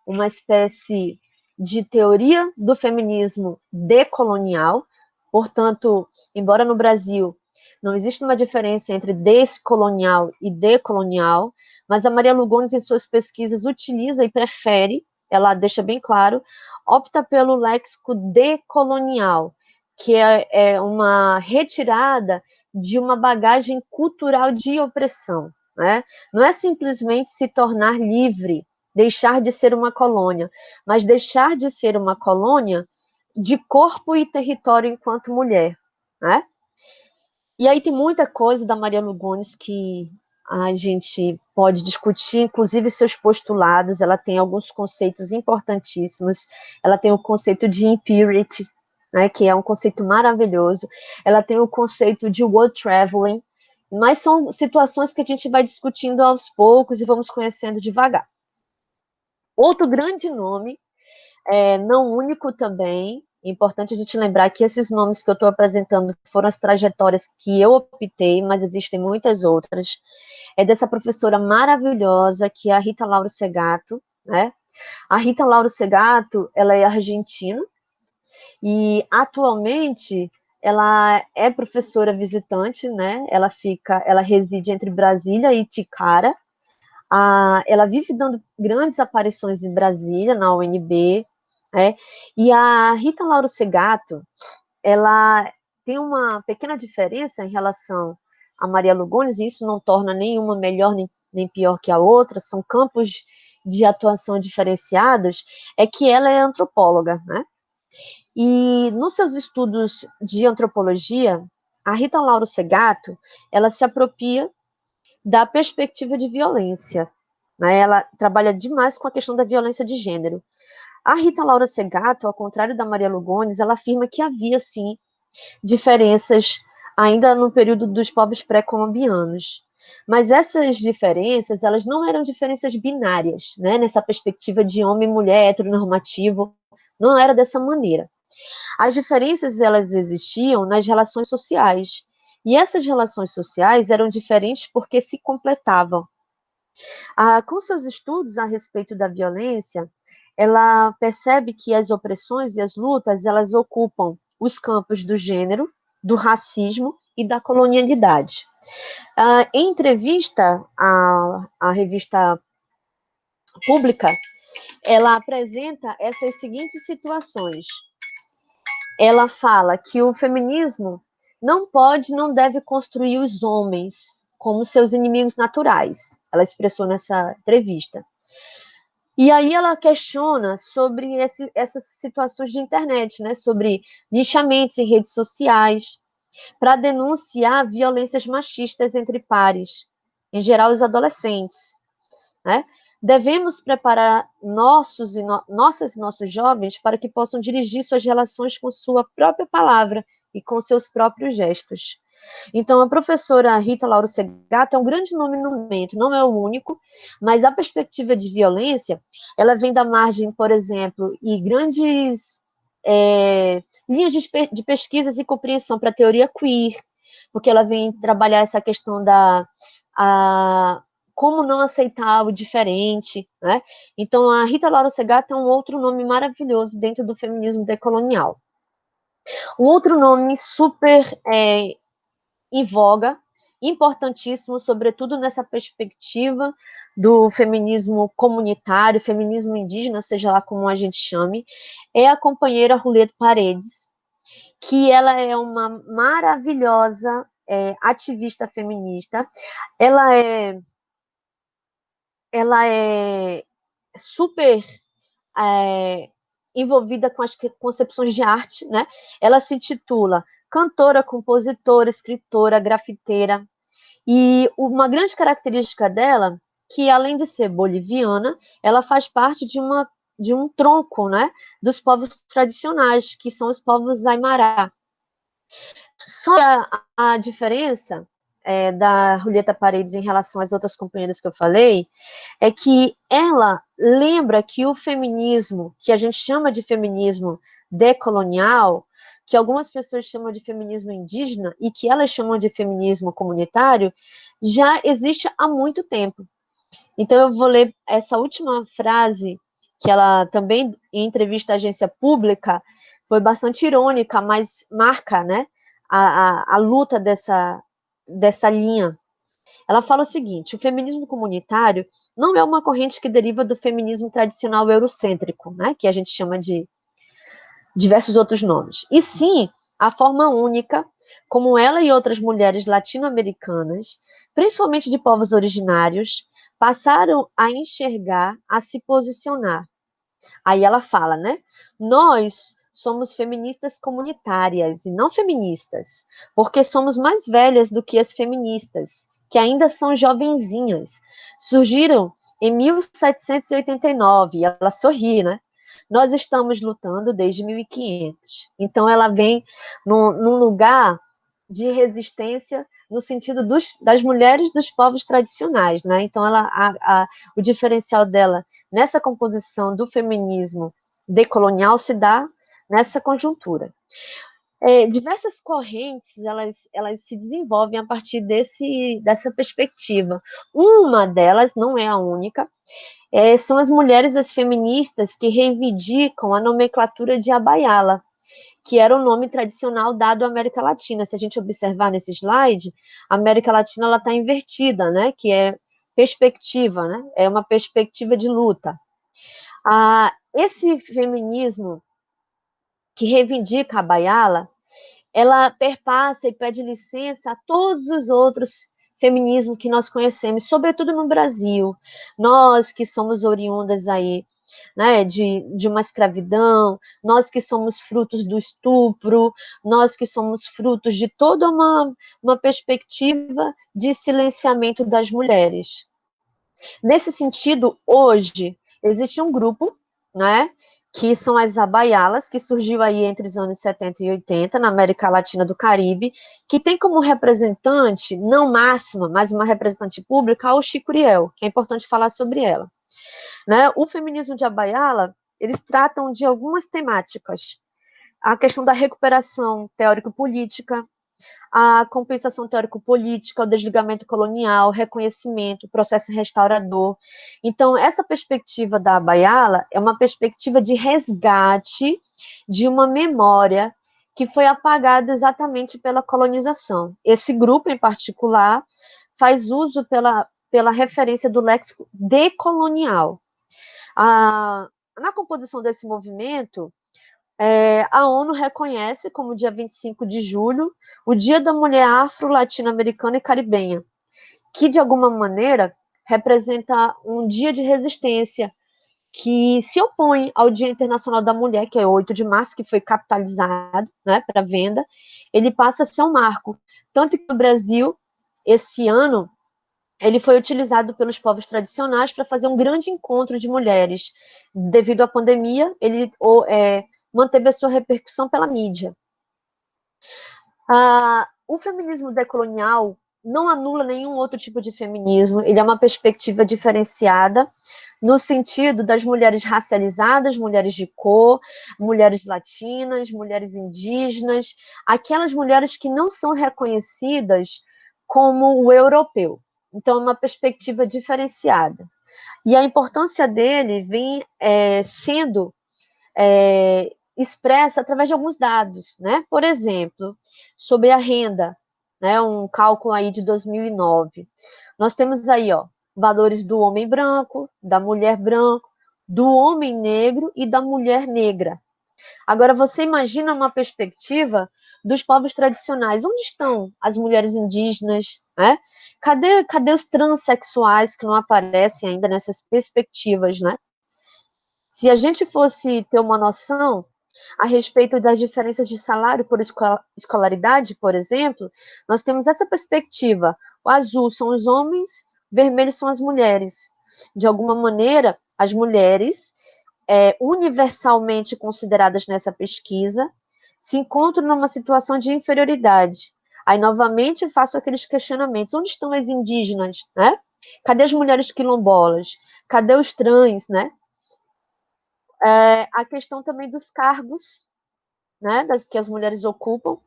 uma espécie de teoria do feminismo decolonial. Portanto, embora no Brasil não exista uma diferença entre descolonial e decolonial, mas a Maria Lugones, em suas pesquisas, utiliza e prefere, ela deixa bem claro, opta pelo léxico decolonial, que é uma retirada de uma bagagem cultural de opressão, né? Não é simplesmente se tornar livre, deixar de ser uma colônia, mas deixar de ser uma colônia de corpo e território enquanto mulher, né? E aí tem muita coisa da Maria Lugones que a gente pode discutir, inclusive seus postulados. Ela tem alguns conceitos importantíssimos. Ela tem o conceito de impurity, né, que é um conceito maravilhoso. Ela tem o conceito de world traveling, mas são situações que a gente vai discutindo aos poucos e vamos conhecendo devagar. Outro grande nome, não único também, é importante a gente lembrar que esses nomes que eu estou apresentando foram as trajetórias que eu optei, mas existem muitas outras. É dessa professora maravilhosa, que é a Rita Laura Segato, né? A Rita Laura Segato, ela é argentina, e atualmente ela é professora visitante, né? Ela reside entre Brasília e Tikara. Ela vive dando grandes aparições em Brasília, na UNB, né? E a Rita Laura Segato, ela tem uma pequena diferença em relação a Maria Lugones, e isso não torna nenhuma melhor nem pior que a outra, são campos de atuação diferenciados, é que ela é antropóloga, né? E nos seus estudos de antropologia, a Rita Laura Segato, ela se apropria da perspectiva de violência, né? Ela trabalha demais com a questão da violência de gênero. A Rita Laura Segato, ao contrário da Maria Lugones, ela afirma que havia, sim, diferenças ainda no período dos povos pré-colombianos. Mas essas diferenças, elas não eram diferenças binárias, né? Nessa perspectiva de homem e mulher heteronormativo, não era dessa maneira. As diferenças, elas existiam nas relações sociais, e essas relações sociais eram diferentes porque se completavam. Com seus estudos a respeito da violência, ela percebe que as opressões e as lutas, elas ocupam os campos do gênero, do racismo e da colonialidade. Em entrevista à revista Pública, ela apresenta essas seguintes situações. Ela fala que o feminismo não pode, não deve construir os homens como seus inimigos naturais. Ela expressou nessa entrevista. E aí ela questiona sobre essas situações de internet, né, sobre linchamentos em redes sociais, para denunciar violências machistas entre pares, em geral os adolescentes, né? Devemos preparar nossas e nossos jovens para que possam dirigir suas relações com sua própria palavra e com seus próprios gestos. Então, a professora Rita Lauro Segato é um grande nome no momento, não é o único, mas a perspectiva de violência, ela vem da margem, por exemplo, e grandes linhas de pesquisas e compreensão para a teoria queer, porque ela vem trabalhar essa questão da como não aceitar o diferente, né? Então, a Rita Lauro Segato é um outro nome maravilhoso dentro do feminismo decolonial. Um outro nome super em voga, importantíssimo, sobretudo nessa perspectiva do feminismo comunitário, feminismo indígena, seja lá como a gente chame, é a companheira Juliette Paredes, que ela é uma maravilhosa ativista feminista. Ela é super envolvida com as concepções de arte, né? Ela se intitula cantora, compositora, escritora, grafiteira, e uma grande característica dela, que além de ser boliviana, ela faz parte de um tronco, né, dos povos tradicionais, que são os povos Aimará. Só a diferença da Juliette Paredes em relação às outras companheiras que eu falei, é que ela lembra que o feminismo, que a gente chama de feminismo decolonial, que algumas pessoas chamam de feminismo indígena e que elas chamam de feminismo comunitário, já existe há muito tempo. Então eu vou ler essa última frase, que ela também, em entrevista à agência Pública, foi bastante irônica, mas marca, né, a luta dessa linha. Ela fala o seguinte: o feminismo comunitário não é uma corrente que deriva do feminismo tradicional eurocêntrico, né, que a gente chama de diversos outros nomes, e sim a forma única como ela e outras mulheres latino-americanas, principalmente de povos originários, passaram a enxergar, a se posicionar. Aí ela fala, né? Nós somos feministas comunitárias e não feministas, porque somos mais velhas do que as feministas, que ainda são jovenzinhas. Surgiram em 1789, e ela sorri, né? Nós estamos lutando desde 1500. Então, ela vem num lugar de resistência no sentido das mulheres dos povos tradicionais, né? Então, o diferencial dela nessa composição do feminismo decolonial se dá nessa conjuntura. Diversas correntes, elas se desenvolvem a partir dessa perspectiva. Uma delas, não é a única, são as mulheres, as feministas, que reivindicam a nomenclatura de Abayala, que era o nome tradicional dado à América Latina. Se a gente observar nesse slide, a América Latina está invertida, né? Que é perspectiva, né? É uma perspectiva de luta. Esse feminismo que reivindica a Abayala, ela perpassa e pede licença a todos os outros feminismos que nós conhecemos, sobretudo no Brasil. Nós que somos oriundas aí, né, de uma escravidão, nós que somos frutos do estupro, nós que somos frutos de toda uma perspectiva de silenciamento das mulheres. Nesse sentido, hoje, existe um grupo, né, que são as Abayalas, que surgiu aí entre os anos 70 e 80, na América Latina do Caribe, que tem como representante, não máxima, mas uma representante pública, a Oxi Curiel, que é importante falar sobre ela. Né? O feminismo de Abayala, eles tratam de algumas temáticas: a questão da recuperação teórico-política, a compensação teórico-política, o desligamento colonial, o reconhecimento, o processo restaurador. Então, essa perspectiva da Abayala é uma perspectiva de resgate de uma memória que foi apagada exatamente pela colonização. Esse grupo, em particular, faz uso pela referência do léxico decolonial. Na composição desse movimento, a ONU reconhece como dia 25 de julho o Dia da Mulher Afro-Latino-Americana e Caribenha, que, de alguma maneira, representa um dia de resistência que se opõe ao Dia Internacional da Mulher, que é 8 de março, que foi capitalizado, né, para venda. Ele passa a ser um marco. Tanto que no Brasil, esse ano, ele foi utilizado pelos povos tradicionais para fazer um grande encontro de mulheres. Devido à pandemia, ele manteve a sua repercussão pela mídia. O feminismo decolonial não anula nenhum outro tipo de feminismo, ele é uma perspectiva diferenciada, no sentido das mulheres racializadas, mulheres de cor, mulheres latinas, mulheres indígenas, aquelas mulheres que não são reconhecidas como o europeu. Então, é uma perspectiva diferenciada. E a importância dele vem sendo expressa através de alguns dados, né? Por exemplo, sobre a renda, né? Um cálculo aí de 2009. Nós temos aí, valores do homem branco, da mulher branca, do homem negro e da mulher negra. Agora, você imagina uma perspectiva dos povos tradicionais. Onde estão as mulheres indígenas? Né? Cadê os transexuais que não aparecem ainda nessas perspectivas? Né? Se a gente fosse ter uma noção a respeito das diferenças de salário por escolaridade, por exemplo, nós temos essa perspectiva. O azul são os homens, vermelho são as mulheres. De alguma maneira, as mulheres, universalmente consideradas nessa pesquisa, se encontram numa situação de inferioridade. Aí, novamente, faço aqueles questionamentos. Onde estão as indígenas? Né? Cadê as mulheres quilombolas? Cadê os trans? Né? A questão também dos cargos, né, que as mulheres ocupam.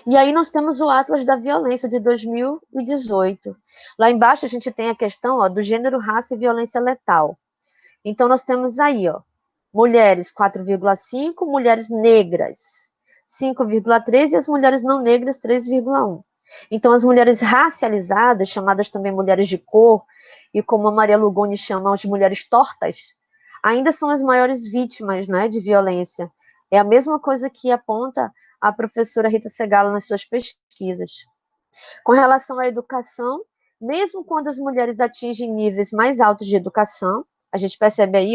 E aí nós temos o Atlas da Violência de 2018. Lá embaixo a gente tem a questão do gênero, raça e violência letal. Então nós temos aí, mulheres 4,5, mulheres negras 5,3 e as mulheres não negras 3,1. Então as mulheres racializadas, chamadas também mulheres de cor, e como a Maria Lugoni chama as mulheres tortas, ainda são as maiores vítimas, né, de violência. É a mesma coisa que aponta a professora Rita Segalo nas suas pesquisas. Com relação à educação, mesmo quando as mulheres atingem níveis mais altos de educação, a gente percebe aí,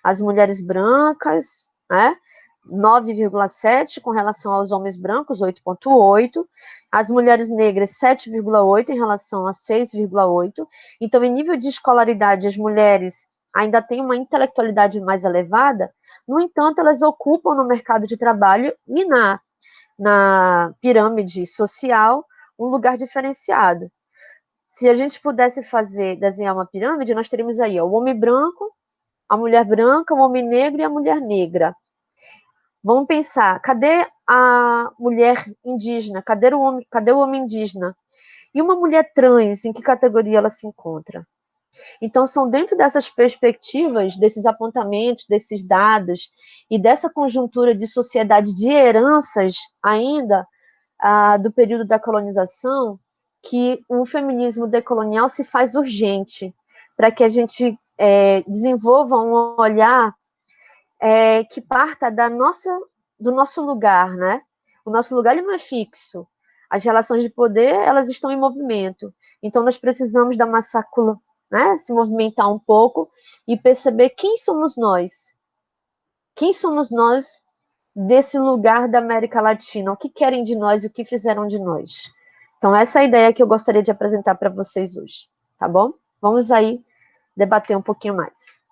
as mulheres brancas, né, 9,7 com relação aos homens brancos, 8,8, as mulheres negras 7,8 em relação a 6,8. Então, em nível de escolaridade, as mulheres ainda têm uma intelectualidade mais elevada, no entanto, elas ocupam no mercado de trabalho e na pirâmide social um lugar diferenciado. Se a gente pudesse desenhar uma pirâmide, nós teríamos aí o homem branco, a mulher branca, o homem negro e a mulher negra. Vamos pensar, cadê a mulher indígena? Cadê o homem indígena? E uma mulher trans, em que categoria ela se encontra? Então, são dentro dessas perspectivas, desses apontamentos, desses dados e dessa conjuntura de sociedade de heranças ainda do período da colonização que o feminismo decolonial se faz urgente para que a gente desenvolva um olhar que parta do nosso lugar, né? O nosso lugar ele não é fixo. As relações de poder, elas estão em movimento. Então, nós precisamos da massacula, né, se movimentar um pouco e perceber quem somos nós. Quem somos nós desse lugar da América Latina? O que querem de nós e o que fizeram de nós? Então, essa é a ideia que eu gostaria de apresentar para vocês hoje, tá bom? Vamos aí debater um pouquinho mais.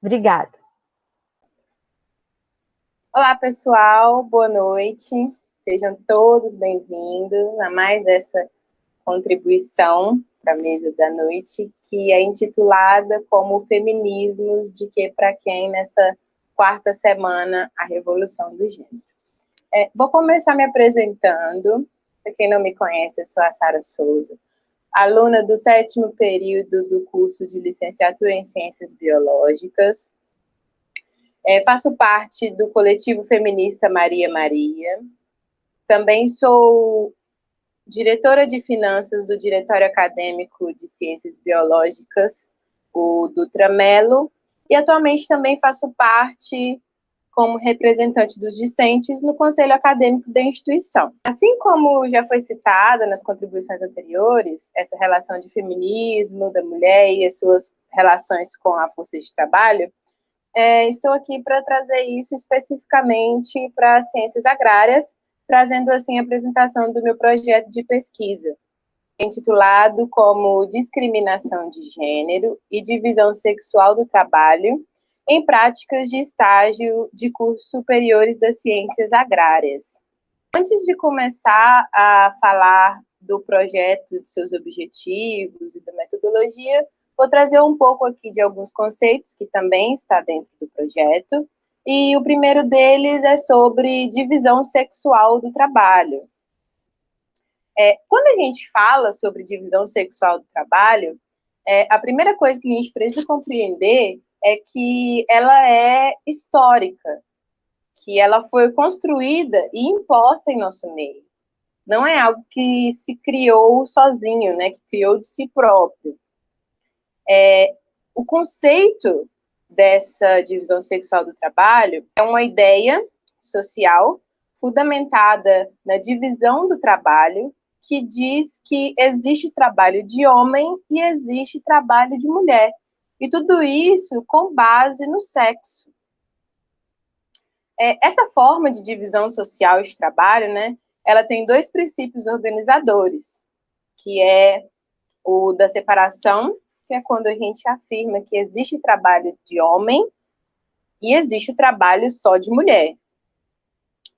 Obrigada. Olá, pessoal. Boa noite. Sejam todos bem-vindos a mais essa contribuição para a mesa da noite, que é intitulada como Feminismos de que para quem, nessa quarta semana, a Revolução do Gênero. Vou começar me apresentando. Para quem não me conhece, eu sou a Sara Souza, aluna do 7º período do curso de Licenciatura em Ciências Biológicas. Faço parte do coletivo feminista Maria Maria. Também sou diretora de finanças do Diretório Acadêmico de Ciências Biológicas, o Dutra Mello, e atualmente também faço parte como representante dos discentes no Conselho Acadêmico da instituição. Assim como já foi citada nas contribuições anteriores, essa relação de feminismo da mulher e as suas relações com a força de trabalho, estou aqui para trazer isso especificamente para as ciências agrárias, trazendo assim a apresentação do meu projeto de pesquisa, intitulado como Discriminação de Gênero e Divisão Sexual do Trabalho em práticas de estágio de cursos superiores das ciências agrárias. Antes de começar a falar do projeto, de seus objetivos e da metodologia, vou trazer um pouco aqui de alguns conceitos que também está dentro do projeto, e o primeiro deles é sobre divisão sexual do trabalho. Quando a gente fala sobre divisão sexual do trabalho, a primeira coisa que a gente precisa compreender é que ela é histórica, que ela foi construída e imposta em nosso meio. Não é algo que se criou sozinho, né, que criou de si próprio. O conceito dessa divisão sexual do trabalho é uma ideia social fundamentada na divisão do trabalho, que diz que existe trabalho de homem e existe trabalho de mulher. E tudo isso com base no sexo. Essa forma de divisão social de trabalho, né, ela tem dois princípios organizadores, que é o da separação, que é quando a gente afirma que existe trabalho de homem e existe o trabalho só de mulher.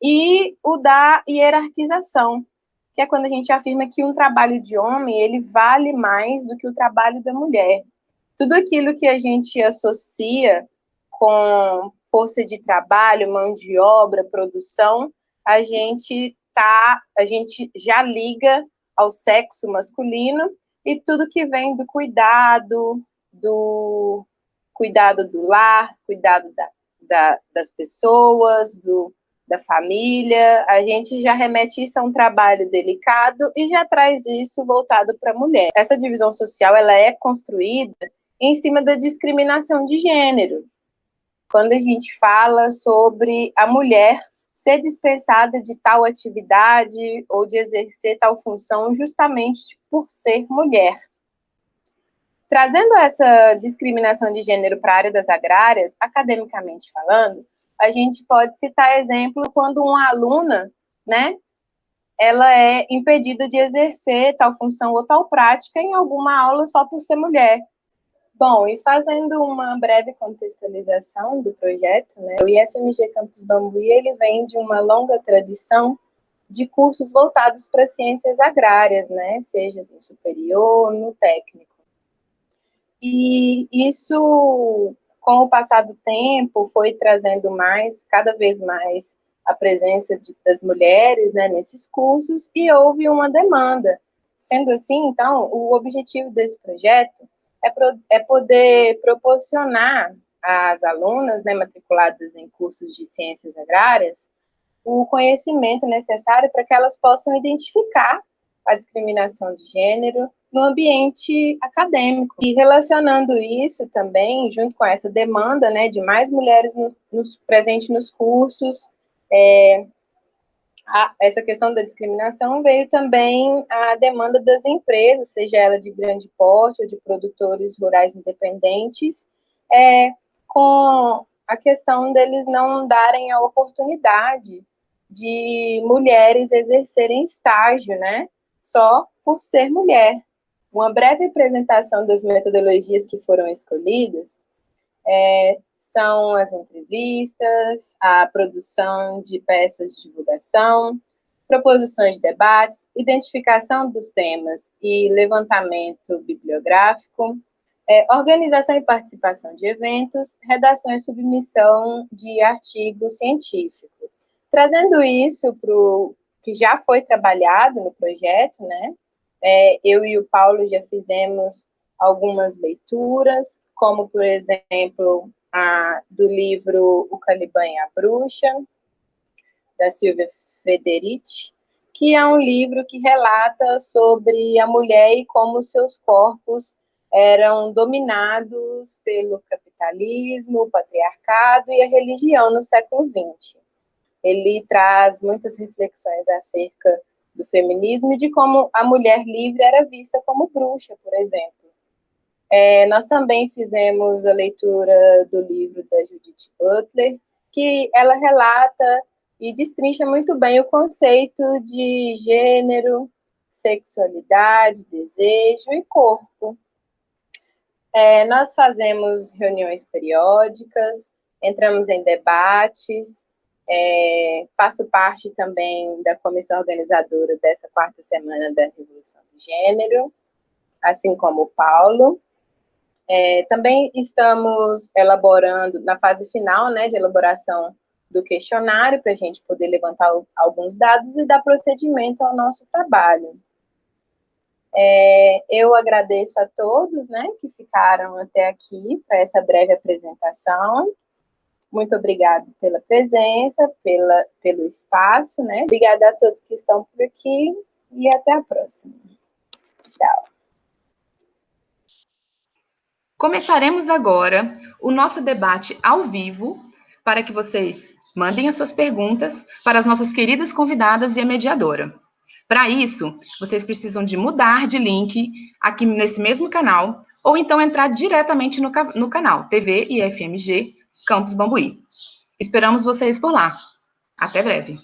E o da hierarquização, que é quando a gente afirma que um trabalho de homem, ele vale mais do que o trabalho da mulher. Tudo aquilo que a gente associa com força de trabalho, mão de obra, produção, a gente já liga ao sexo masculino, e tudo que vem do cuidado do lar, cuidado das pessoas, da família, a gente já remete isso a um trabalho delicado e já traz isso voltado para a mulher. Essa divisão social, ela é construída em cima da discriminação de gênero. Quando a gente fala sobre a mulher ser dispensada de tal atividade ou de exercer tal função justamente por ser mulher. Trazendo essa discriminação de gênero para a área das agrárias, academicamente falando, a gente pode citar exemplo quando uma aluna, né, ela é impedida de exercer tal função ou tal prática em alguma aula só por ser mulher. Bom, e fazendo uma breve contextualização do projeto, né, o IFMG Campus Bambuí, ele vem de uma longa tradição de cursos voltados para ciências agrárias, né, seja no superior, no técnico. E isso, com o passar do tempo, foi trazendo cada vez mais, a presença das mulheres, né, nesses cursos, e houve uma demanda. Sendo assim, então, o objetivo desse projeto é poder proporcionar às alunas, né, matriculadas em cursos de ciências agrárias o conhecimento necessário para que elas possam identificar a discriminação de gênero no ambiente acadêmico. E relacionando isso também, junto com essa demanda, né, de mais mulheres presentes nos cursos, essa questão da discriminação veio também a demanda das empresas, seja ela de grande porte ou de produtores rurais independentes, com a questão deles não darem a oportunidade de mulheres exercerem estágio, né, só por ser mulher. Uma breve apresentação das metodologias que foram escolhidas são as entrevistas, a produção de peças de divulgação, proposições de debates, identificação dos temas e levantamento bibliográfico, organização e participação de eventos, redação e submissão de artigo científico. Trazendo isso para o que já foi trabalhado no projeto, né? Eu e o Paulo já fizemos algumas leituras, como, por exemplo, do livro O Caliban e a Bruxa, da Silvia Frederici, que é um livro que relata sobre a mulher e como seus corpos eram dominados pelo capitalismo, o patriarcado e a religião no século XX. Ele traz muitas reflexões acerca do feminismo e de como a mulher livre era vista como bruxa, por exemplo. Nós também fizemos a leitura do livro da Judith Butler, que ela relata e destrincha muito bem o conceito de gênero, sexualidade, desejo e corpo. Nós fazemos reuniões periódicas, entramos em debates, faço parte também da comissão organizadora dessa 4ª semana da Revolução do Gênero, assim como o Paulo. Também estamos elaborando, na fase final, né, de elaboração do questionário, para a gente poder levantar alguns dados e dar procedimento ao nosso trabalho. Eu agradeço a todos, né, que ficaram até aqui para essa breve apresentação. Muito obrigada pela presença, pelo espaço, né? Obrigada a todos que estão por aqui e até a próxima. Tchau. Começaremos agora o nosso debate ao vivo, para que vocês mandem as suas perguntas para as nossas queridas convidadas e a mediadora. Para isso, vocês precisam de mudar de link aqui nesse mesmo canal, ou então entrar diretamente no canal TV IFMG Campus Bambuí. Esperamos vocês por lá. Até breve.